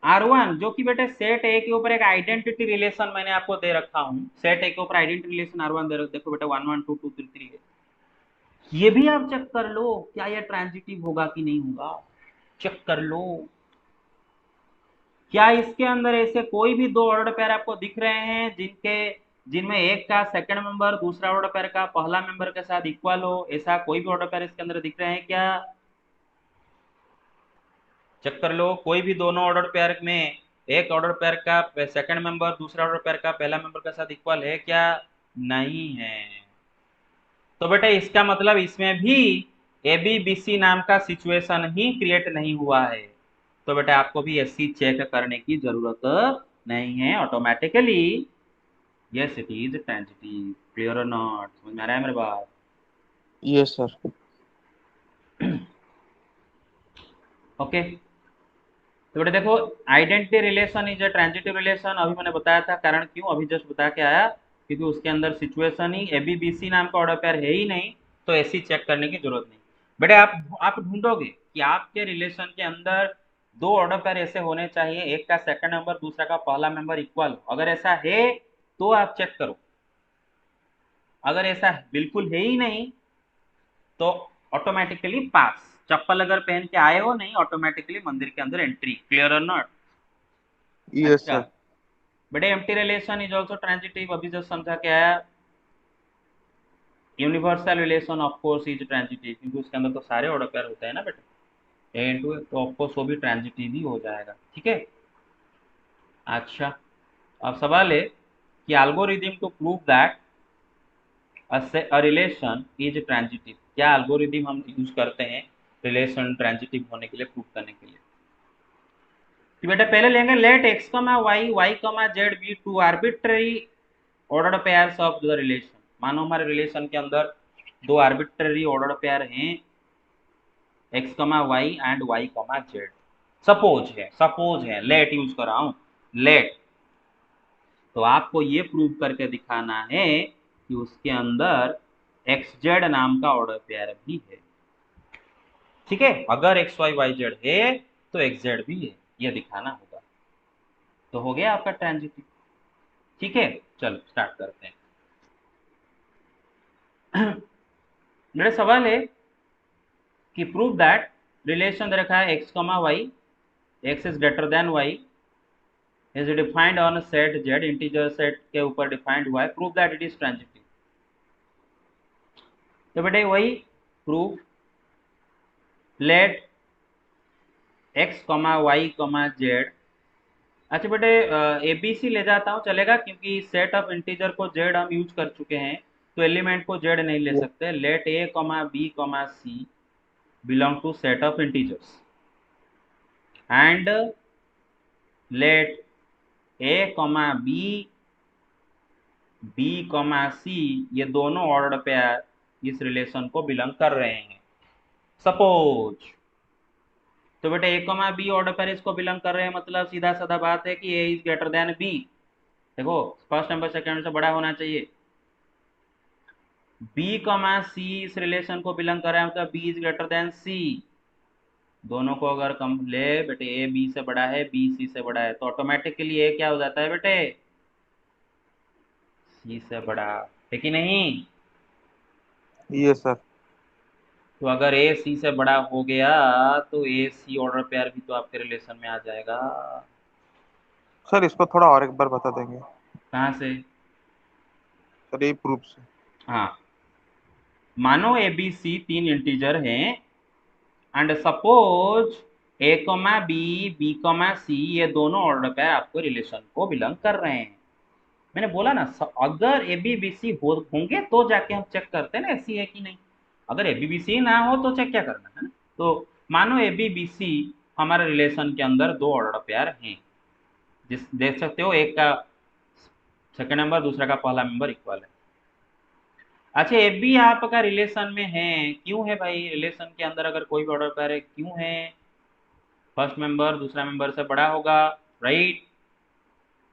R1 जो कि बेटे सेट ए के ऊपर एक आइडेंटिटी रिलेशन मैंने आपको दे रखा हूं, सेट ए के ऊपर आइडेंटिटी रिलेशन R1 दे रखा, देखो बेटा 1 1 2 2 3 3 है। ये भी आप चेक कर लो क्या ये ट्रांजिटिव होगा कि नहीं होगा, चेक कर लो। क्या इसके अंदर ऐसे कोई भी दो ऑर्डर पेयर आपको दिख रहे हैं जिनमें एक का सेकंड मेंबर दूसरा ऑर्डर पेयर का पहला मेंबर के साथ इक्वल हो? ऐसा कोई भी ऑर्डर पेयर इसके अंदर दिख रहे हैं क्या? चेक कर लो, कोई भी दोनों ऑर्डर पेयर में एक ऑर्डर पेयर का सेकंड मेंबर दूसरा ऑर्डर पेयर का पहला मेंबर के साथ इक्वल है क्या? नहीं है। तो बेटा इसका मतलब इसमें भी ए बी बी सी नाम का सिचुएशन ही क्रिएट नहीं हुआ है। तो बेटा आपको भी एससी चेक करने की जरूरत नहीं है, automatically yes it is transitive. Clear और नॉट? समझ में आ रहा है मेरे बात? Yes sir. ओके, तो बेटा देखो, identity relation is a transitive relation, अभी मैंने बताया था कारण क्यों, अभी जस्ट बता के आया, क्योंकि उसके अंदर सिचुएशन ही ए बी बी सी नाम का ऑर्डर पेयर है ही नहीं, तो ऐसी चेक करने की जरूरत नहीं। बेटा आप ढूंढोगे कि आपके रिलेशन के अंदर दो ऑर्डर पेयर ऐसे होने चाहिए, एक का सेकंड मेंबर दूसरा का पहला मेंबर इक्वल, अगर ऐसा है तो आप चेक करो। अगर ऐसा बिल्कुल है ही नहीं तो ऑटोमेटिकली पास। चप्पल अगर पहन के आए हो नहीं, ऑटोमेटिकली मंदिर के अंदर एंट्री। क्लियर और नॉट? यस अच्छा सर। बेटे empty relation is also transitive, अभी जस्ट समझा के आया। Universal relation of course is transitive, क्योंकि उसके अंदर तो सारे ऑर्डर पेयर होते हैं ना बेटे, ए इंटू, तो ऑफ कोर्स वो भी ट्रांजिटिव ही हो जाएगा। ठीक है। अच्छा, अब सवाल है कि algorithm to prove that a relation is transitive, क्या एल्गोरिथम हम यूज करते हैं रिलेशन ट्रांजिटिव होने के लिए, प्रूव करने के लिए? कि बेटा पहले लेंगे let x comma y y comma z be two arbitrary ordered pairs of the relation. मानो हमारे रिलेशन के अंदर दो आर्बिट्ररी ऑर्डर्ड पेयर हैं, x comma y and y comma z. Suppose है, लेट यूज कर रहा हूं, लेट। तो आपको ये प्रूव करके दिखाना है कि उसके अंदर एक्स जेड नाम का ऑर्डर पेयर भी है। ठीक है, अगर एक्स वाई वाई जेड है तो एक्स जेड भी है, ये दिखाना होगा। तो हो गया आपका ट्रांजिटिव। ठीक है, चलो स्टार्ट करते हैं। मेरा सवाल है कि प्रूव दैट रिलेशन दे रखा है x comma y, x is greater than y, is defined on set Z, integer set के ऊपर डिफाइंड हुआ है, prove that it is transitive. तो बेटे वही proof, let x comma y comma z. अच्छा बेटे ए बी सी ले जाता हूँ चलेगा, क्योंकि सेट ऑफ इंटीजर को जेड हम यूज कर चुके हैं, तो एलिमेंट को जेड नहीं ले सकते। लेट ए कमा बी कमा सी, belong to set of integers and let a comma b b comma c ये दोनों ऑर्डर पेयर इस रिलेशन को बिलोंग कर रहे हैं। सपोज तो बेटा ए कॉमा बी ऑर्डर पेयर इसको बिलोंग कर रहे हैं, मतलब सीधा साधा बात है कि ए इज ग्रेटर देन बी। देखो फर्स्ट नंबर सेकंड नंबर से बड़ा होना चाहिए। बी कॉमा सी इस रिलेशन को बिलोंग कर रहा है, मतलब बी इज ग्रेटर देन सी। दोनों को अगर कम ले बेटे, ए बी से बड़ा है, बी सी से बड़ा है, तो ऑटोमेटिकली ए क्या हो जाता है बेटे, सी से बड़ा है कि नहीं। Yes sir. तो अगर ए सी से बड़ा हो गया तो ए सी ऑर्डर पेयर भी तो आपके रिलेशन में आ जाएगा। सर इसको थोड़ा और एक बार बता देंगे? कहाँ से? सर ये प्रूफ से। हाँ, मानो ए बी सी तीन इंटीजर हैं and suppose a comma b comma c ये दोनों ऑर्डर पेयर आपको रिलेशन को बिलोंग कर रहे हैं। मैंने बोला ना, अगर ए बी बी सी होंगे तो जाके हम चेक करते हैं ना ऐसी है कि नहीं। अगर ए बी बी सी ना हो तो चेक क्या करना है ना। तो मानो ए बी बी सी हमारे रिलेशन के अंदर दो ऑर्डर पेयर हैं, जिस देख सकते हो एक का सेकंड नंबर दूसरा का पहला मेंबर इक्वल है। अच्छा, ए बी आपका रिलेशन में है, क्यों है भाई? रिलेशन के अंदर अगर कोई भी ऑर्डर पेयर है क्यों है? फर्स्ट मेंबर दूसरा मेंबर से बड़ा होगा, राइट।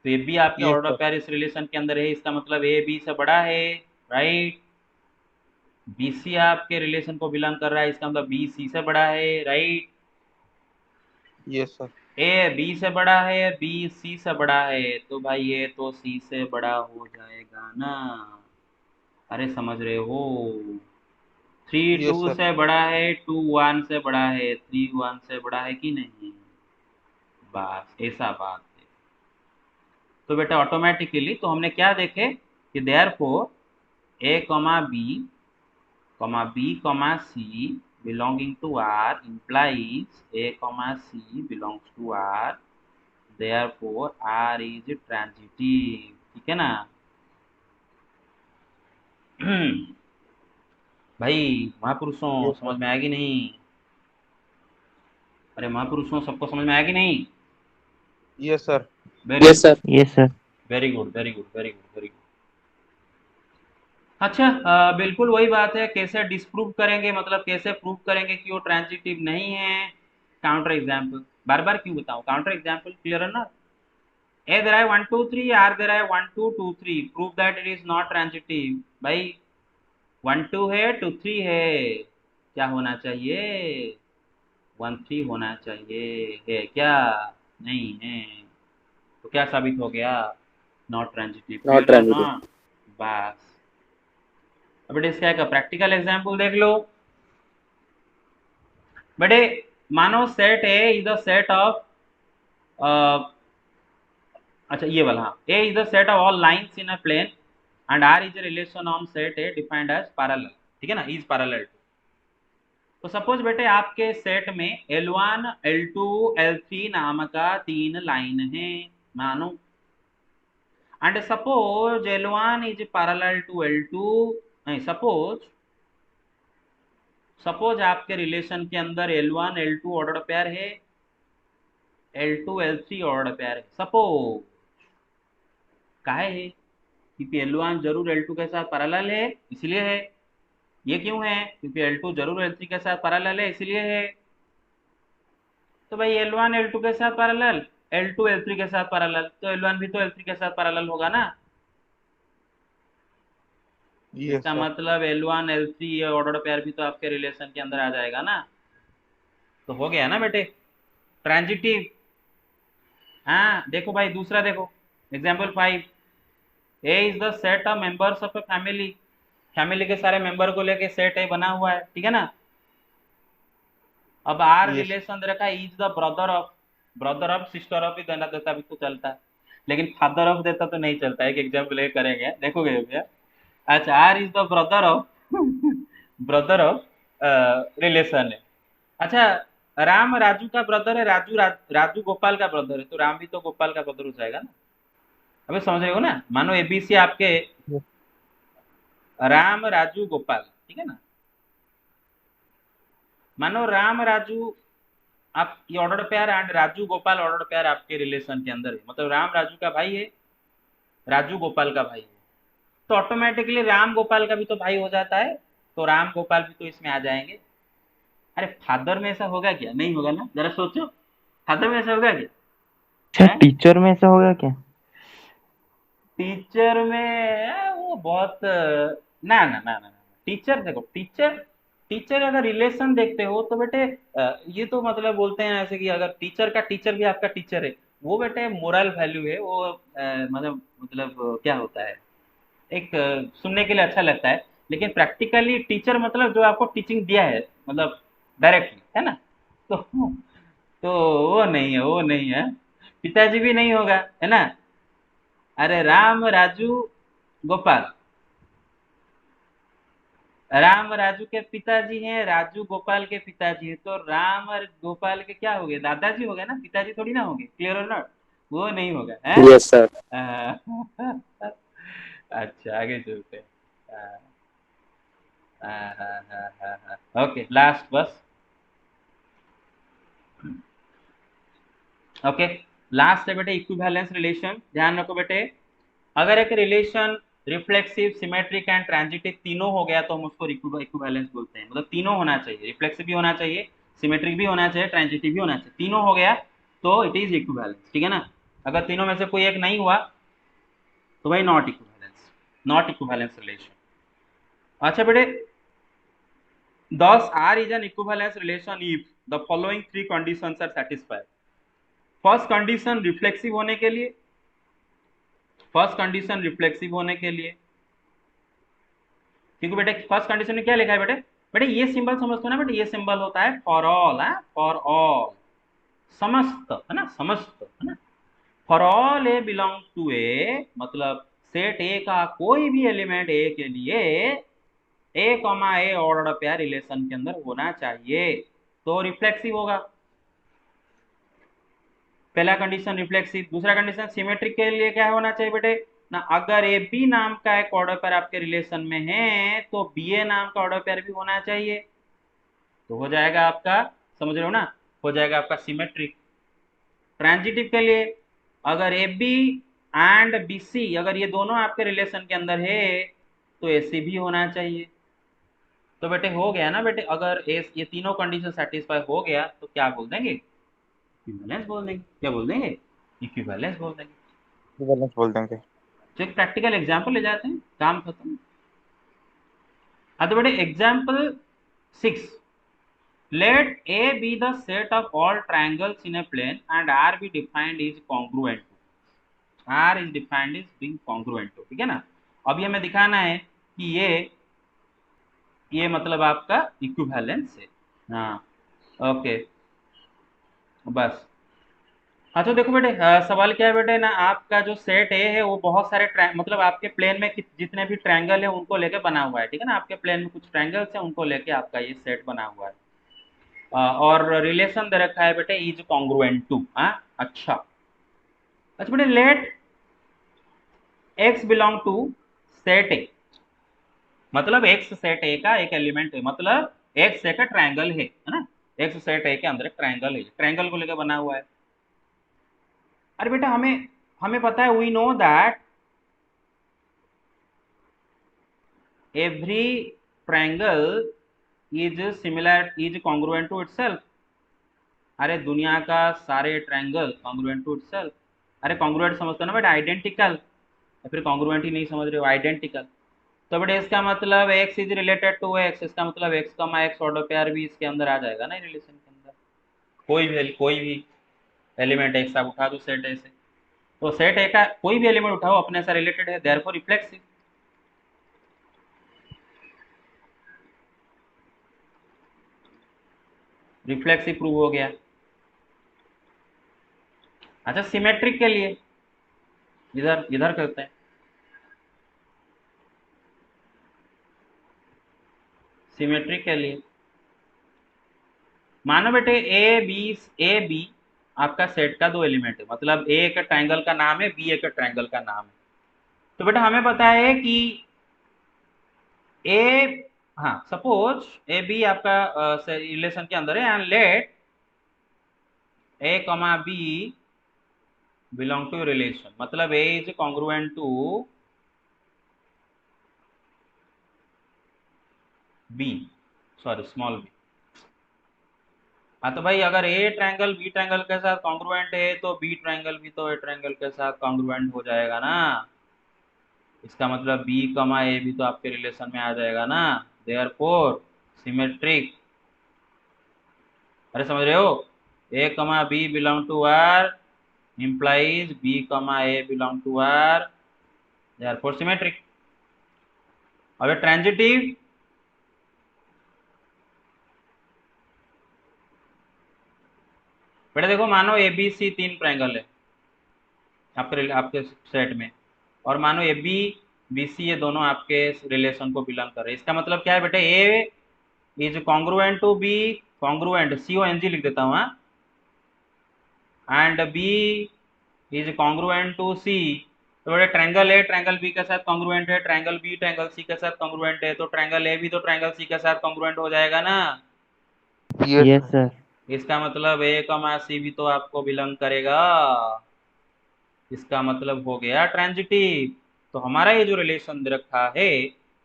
तो ए बी आपके यस ऑर्डर सर। पेयर इस रिलेशन के अंदर है, इसका मतलब ए बी से बड़ा है, राइट। बी सी आपके रिलेशन को बिलोंग कर रहा है, इसका मतलब बी सी से बड़ा है, right. Yes sir. A B से बड़ा है, बी सी से बड़ा है, तो भाई ये तो सी से बड़ा हो जाएगा ना। अरे समझ रहे हो? Three yes two sir. से बड़ा है, टू वन से बड़ा है, थ्री वन से बड़ा है कि नहीं। बस ऐसा बात है। तो बेटा ऑटोमेटिकली तो हमने क्या देखे कि therefore A comma C belonging to R implies A comma C belongs to R, therefore R is transitive। ठीक है ना? भाई महापुरुषों यस समझ सर। में आएगी नहीं? अरे महापुरुषों सबको समझ में आएगी नहीं? Yes sir. Very yes good, sir. Yes sir. Very good, very good, very good, very good. अच्छा, बिल्कुल वही बात है, कैसे डिस्प्रूव करेंगे, मतलब कैसे प्रूव करेंगे कि वो ट्रांजिटिव नहीं है। काउंटर एग्जाम्पल, बार बार क्यों बताऊं, काउंटर एग्जाम्पल क्लियर है ना। ए देयर है 1 2 3, आर देयर है 1 2 2 3, prove that it is not transitive. भाई 1 2 है, 2 3 है, क्या होना चाहिए? 1 3 होना चाहिए, है क्या? नहीं है। तो क्या साबित हो गया? Not transitive. नॉट क्लियर है ना? ट्रांजिटिव। बस। अब बेटे इसका एक प्रैक्टिकल एग्जाम्पल देख लो। बेटे मानो set A is the set of, अच्छा ये वाला, हाँ, A is the set of all lines in a plane and R is a relation on set A defined as parallel. ठीक है ना, इज पैरेलल टू। तो सपोज बेटे आपके सेट में L1 L2 L3 नाम का तीन लाइन है, मानो, and suppose L1 is parallel to L2, नहीं सपोज आपके रिलेशन के अंदर L1 L2 ऑर्डर पेयर है, L2 L3 ऑर्डर पेयर है। सपोज काहे है? क्योंकि L1 जरूर L2 के साथ पैरेलल है इसलिए है। ये क्यों है? क्योंकि L2 जरूर L3 के साथ पैरेलल है इसलिए है। तो भाई L1 L2 के साथ पैरेलल, L2 L3 के साथ पैरेलल, तो L1 भी तो L3 के साथ पैरेलल होगा ना। यस इसका सर। मतलब L1 L3 ये ऑर्डर पेयर भी तो आपके रिलेशन के अंदर आ जाएगा ना। तो हो गया ना बेटे ट्रांजिटिव। हाँ देखो भाई दूसरा देखो, example 5, A is the set of members of a family. Family के सारे मेंबर को लेके सेट ए बना हुआ है, ठीक है ना। अब आर यस। रिलेशन रखा है, is the brother of sister of ही देना देता भी तो चलता है, लेकिन फादर ऑफ देता तो नहीं चलता है। एक एग्जाम्पल ये करेंगे, देखोगे भैया। अच्छा, R is the brother of relation है। अच्छा, राम राजू का ब्रदर है, राजू गोपाल का ब्रदर है, तो राम भी तो गोपाल का ब्रदर हो जाएगा ना। अबे समझ रहे हो ना? मानो एबीसी आपके राम राजू गोपाल, ठीक है ना। मानो राम राजू आप ये order pair and Raju Gopal order pair आपके रिलेशन के अंदर है, मतलब राम राजू का भाई है, राजू गोपाल का भाई है, तो ऑटोमेटिकली राम गोपाल का भी तो भाई हो जाता है, तो राम गोपाल भी तो इसमें आ जाएंगे। अरे फादर में ऐसा होगा क्या? नहीं होगा ना, जरा सोचो, फादर में ऐसा होगा अच्छा, क्या? टीचर में ऐसा होगा क्या? टीचर में वो बहुत ना ना ना ना, टीचर देखो, टीचर टीचर अगर रिलेशन देखते हो तो बेटे ये तो मतलब बोलते हैं ऐसे कि अगर टीचर का टीचर भी आपका टीचर है, वो बेटे मोरल वैल्यू है वो, मतलब क्या होता है, एक सुनने के लिए अच्छा लगता है, लेकिन प्रैक्टिकली टीचर मतलब जो आपको टीचिंग दिया है, मतलब डायरेक्टली, है ना? तो वो नहीं है, वो नहीं है, पिताजी भी नहीं होगा, है ना? अरे राम राजू गोपाल, राम राजू के पिताजी हैं, राजू गोपाल के पिताजी हैं, तो राम और गोपाल के क्या हो गए? दादाजी हो गए ना, पिताजी थोड़ी ना होंगे, क्लियर और नॉट? वो नहीं होगा है। Yes sir. अच्छा आगे चलते हैं। ओके लास्ट बस। ओके लास्ट है बेटे इक्विवेलेंस रिलेशन। ध्यान रखो बेटे, अगर एक relation reflexive, symmetric and transitive तीनों हो गया तो हम उसको इक्विवेलेंस बोलते हैं, मतलब तीनों होना चाहिए, रिफ्लेक्सिव भी होना चाहिए, सिमेट्रिक भी होना चाहिए, ट्रांजिटिव भी होना चाहिए, तीनों हो गया तो इट इज इक्विवेलेंस, ठीक है ना? अगर तीनों में से कोई एक नहीं हुआ तो भाई not equivalence, not equivalence relation. अच्छा बेटे, thus R is an equivalence relation if the following three conditions are satisfied। First condition reflexive होने के लिए, फर्स्ट कंडीशन रिफ्लेक्सिव होने के लिए, क्योंकि बेटे फर्स्ट कंडीशन में क्या लिखा है बेटे? बेटे ये सिंबल समझते हो ना बेटे, ये सिंबल होता है फॉर ऑल, है फॉर ऑल, समस्त, है ना, समस्त, है ना? For all a belong to A, मतलब सेट ए का कोई भी एलिमेंट ए के लिए ए कॉमा ए ऑर्डर पेयर रिलेशन के अंदर होना चाहिए, तो रिफ्लेक्सिव होगा। पहला कंडीशन रिफ्लेक्सिव। दूसरा कंडीशन सिमेट्रिक के लिए क्या होना चाहिए बेटे ना, अगर ए बी नाम का एक ऑर्डर पेयर आपके रिलेशन में है तो बी ए नाम का ऑर्डर पेयर भी होना चाहिए, तो हो जाएगा आपका, समझ रहे हो ना, हो जाएगा आपका सिमेट्रिक। ट्रांजिटिव के लिए, अगर A B and B C अगर ये दोनों आपके रिलेशन के अंदर है तो ए सी भी होना चाहिए, तो बेटे हो गया ना बेटे, अगर ये तीनों कंडीशन सेटिस्फाई हो गया तो क्या बोल देंगे? इक्विवेलेंस बोल देंगे। क्या बोल देंगे? इक्विवेलेंस बोल देंगे। इक्विवेलेंस बोल देंगे। तो एक प्रैक्टिकल एग्जाम्पल ले जाते हैं, काम खत्म। हाँ तो बेटे example 6, let A be the set of all triangles in a plane and R be defined is congruent to, R is defined as being congruent to, ठीक है ना? अब ये हमें दिखाना है कि ये मतलब आपका इक्विवेलेंस है। हाँ ओके बस। हाँ तो देखो बेटे, सवाल क्या है बेटे ना, आपका जो सेट ए है वो बहुत सारे मतलब आपके प्लेन में जितने भी ट्रायंगल है उनको लेके बना हुआ है, ठीक है ना? आपके प्लेन में कुछ ट्रायंगल्स हैं उनको लेके आपका ये सेट बना हुआ है, और रिलेशन दे रखा है बेटे इज कॉन्ग्रुएंट टू। हाँ अच्छा, अच्छा बेटे let x belong to set A, मतलब एक्स सेट ए का एक एलिमेंट है, मतलब एक्स एक ट्रायंगल है ना? एक्स सेट ए के अंदर एक ट्रायंगल है, ट्रायंगल को लेकर बना हुआ है। अरे बेटा हमें हमें पता है, we know that every triangle is congruent to itself। अरे दुनिया का सारे ट्रायंगल congruent to itself। अरे congruent समझते हो ना बेटा, आइडेंटिकल, या फिर congruent ही नहीं समझ रहे हो, आइडेंटिकल। तो बेटा इसका मतलब x is related to x, इसका मतलब x कमा x ऑर्डर पेयर भी इसके अंदर आ जाएगा ना रिलेशन के अंदर। कोई भी एलिमेंट x आप उठा दो सेट ए से, तो सेट ए का कोई भी एलिमेंट उठाओ अपने से रिलेटेड है, देयरफॉर रिफ्लेक्सिव। रिफ्लेक्सिव प्रूव हो गया। अच्छा सिमेट्रिक के लिए इधर इधर करते हैं, सिमेट्रिक के लिए मानो बेटे ए बी आपका सेट का दो एलिमेंट है, मतलब ए एक ट्रायंगल का नाम है, बी एक ट्रायंगल का नाम है। तो बेटा हमें पता है कि ए हाँ सपोज ए बी आपका रिलेशन के अंदर है and let A comma B belong to relation, मतलब a is congruent to b, sorry small b. हाँ तो भाई अगर ए ट्रायंगल बी ट्रायंगल के साथ कॉन्ग्रुएंट है तो बी ट्रायंगल भी तो ए ट्रायंगल के साथ कॉन्ग्रुएंट हो जाएगा ना। इसका मतलब बी कमा ए भी तो आपके रिलेशन में आ जाएगा ना, देयरफॉर सिमेट्रिक। अरे समझ रहे हो, A comma B belong to R implies b comma a belong to R, therefore symmetric। अब ट्रांजिटिव, बेटा देखो मानो ए बी सी 3 ट्रायंगल है आपके सेट में, और मानो ए बी बी सी ये दोनों आपके रिलेशन को बिलोंग कर रहे हैं। इसका मतलब क्या है बेटा, a is congruent to b, congruent CONG लिख देता हूँ हाँ, and b is congruent to c. तो बेटा ट्रायंगल ए ट्रायंगल बी के साथ कॉन्ग्रुएंट है, ट्रायंगल बी ट्रायंगल सी के साथ कॉन्ग्रुएंट है, तो ट्रायंगल ए भी तो ट्रायंगल सी के साथ कॉन्ग्रुएंट हो जाएगा ना। Yes yes sir. सर। इसका मतलब ए कमा सी भी तो आपको बिलोंग करेगा, इसका मतलब हो गया ट्रांजिटिव। तो हमारा ये जो रिलेशन दे रखा है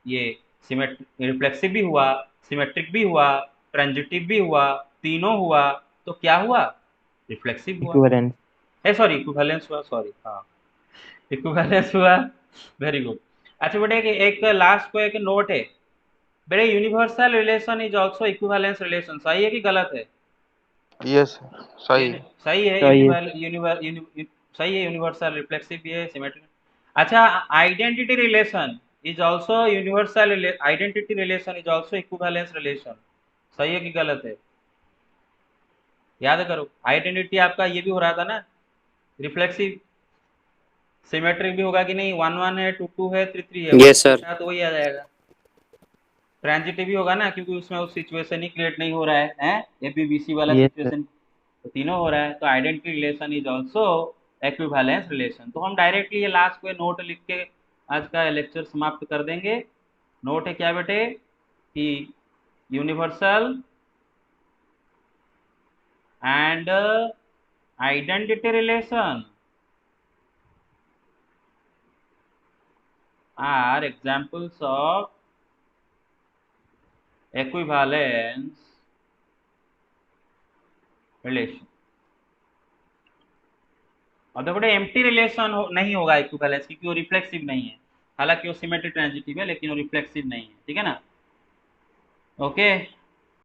ये सिमेट्रिक रिफ्लेक्सिव भी हुआ, सिमेट्रिक भी हुआ, ट्रांजिटिव भी हुआ, तीनों हुआ, तो क्या हुआ, रिफ्लेक्सिव हुआ। इक्विवेलेंस। सॉरी इक्विवेलेंस हुआ, सॉरी हाँ इक्विवेलेंस हुआ। Very good. अच्छा बेटे एक लास्ट को एक नोट है बेटे, universal relation is also equivalence relation, सही है कि गलत है? यस सर, सही है। सही है, सही है। सही है, यूनिवर्सल रिफ्लेक्सिव भी है, सिमेट्रिक। अच्छा identity relation is also universal, identity relation is also equivalence relation, सही है कि गलत है? याद करो आइडेंटिटी आपका ये भी हो रहा था ना, रिफ्लेक्सिव, सिमेट्रिक भी होगा कि नहीं, 1 1 है, 2 2 है, 3 3 है, वो यस सर। तो वही आ जाएगा। ट्रांजिटिव भी होगा ना, क्योंकि उसमें उस सिचुएशन ही क्रिएट नहीं हो रहा है ABBC वाला यस सर। सिचुएशन, तो तीनों हो रहा है। तो identity relation is also equivalence relation. तो हम डायरेक्टली ये लास्ट को नोट लिख के आज का लेक्चर समाप्त कर देंगे। नोट है क्या बेटे कि universal and identity relation are examples of equivalence relation. और देखो एम्प्टी रिलेशन नहीं होगा इक्विवेलेंस, क्योंकि वो रिफ्लेक्सिव नहीं है, हालांकि वो सिमेट्रिक ट्रांजिटिव है लेकिन वो रिफ्लेक्सिव नहीं है, ठीक है ना। ओके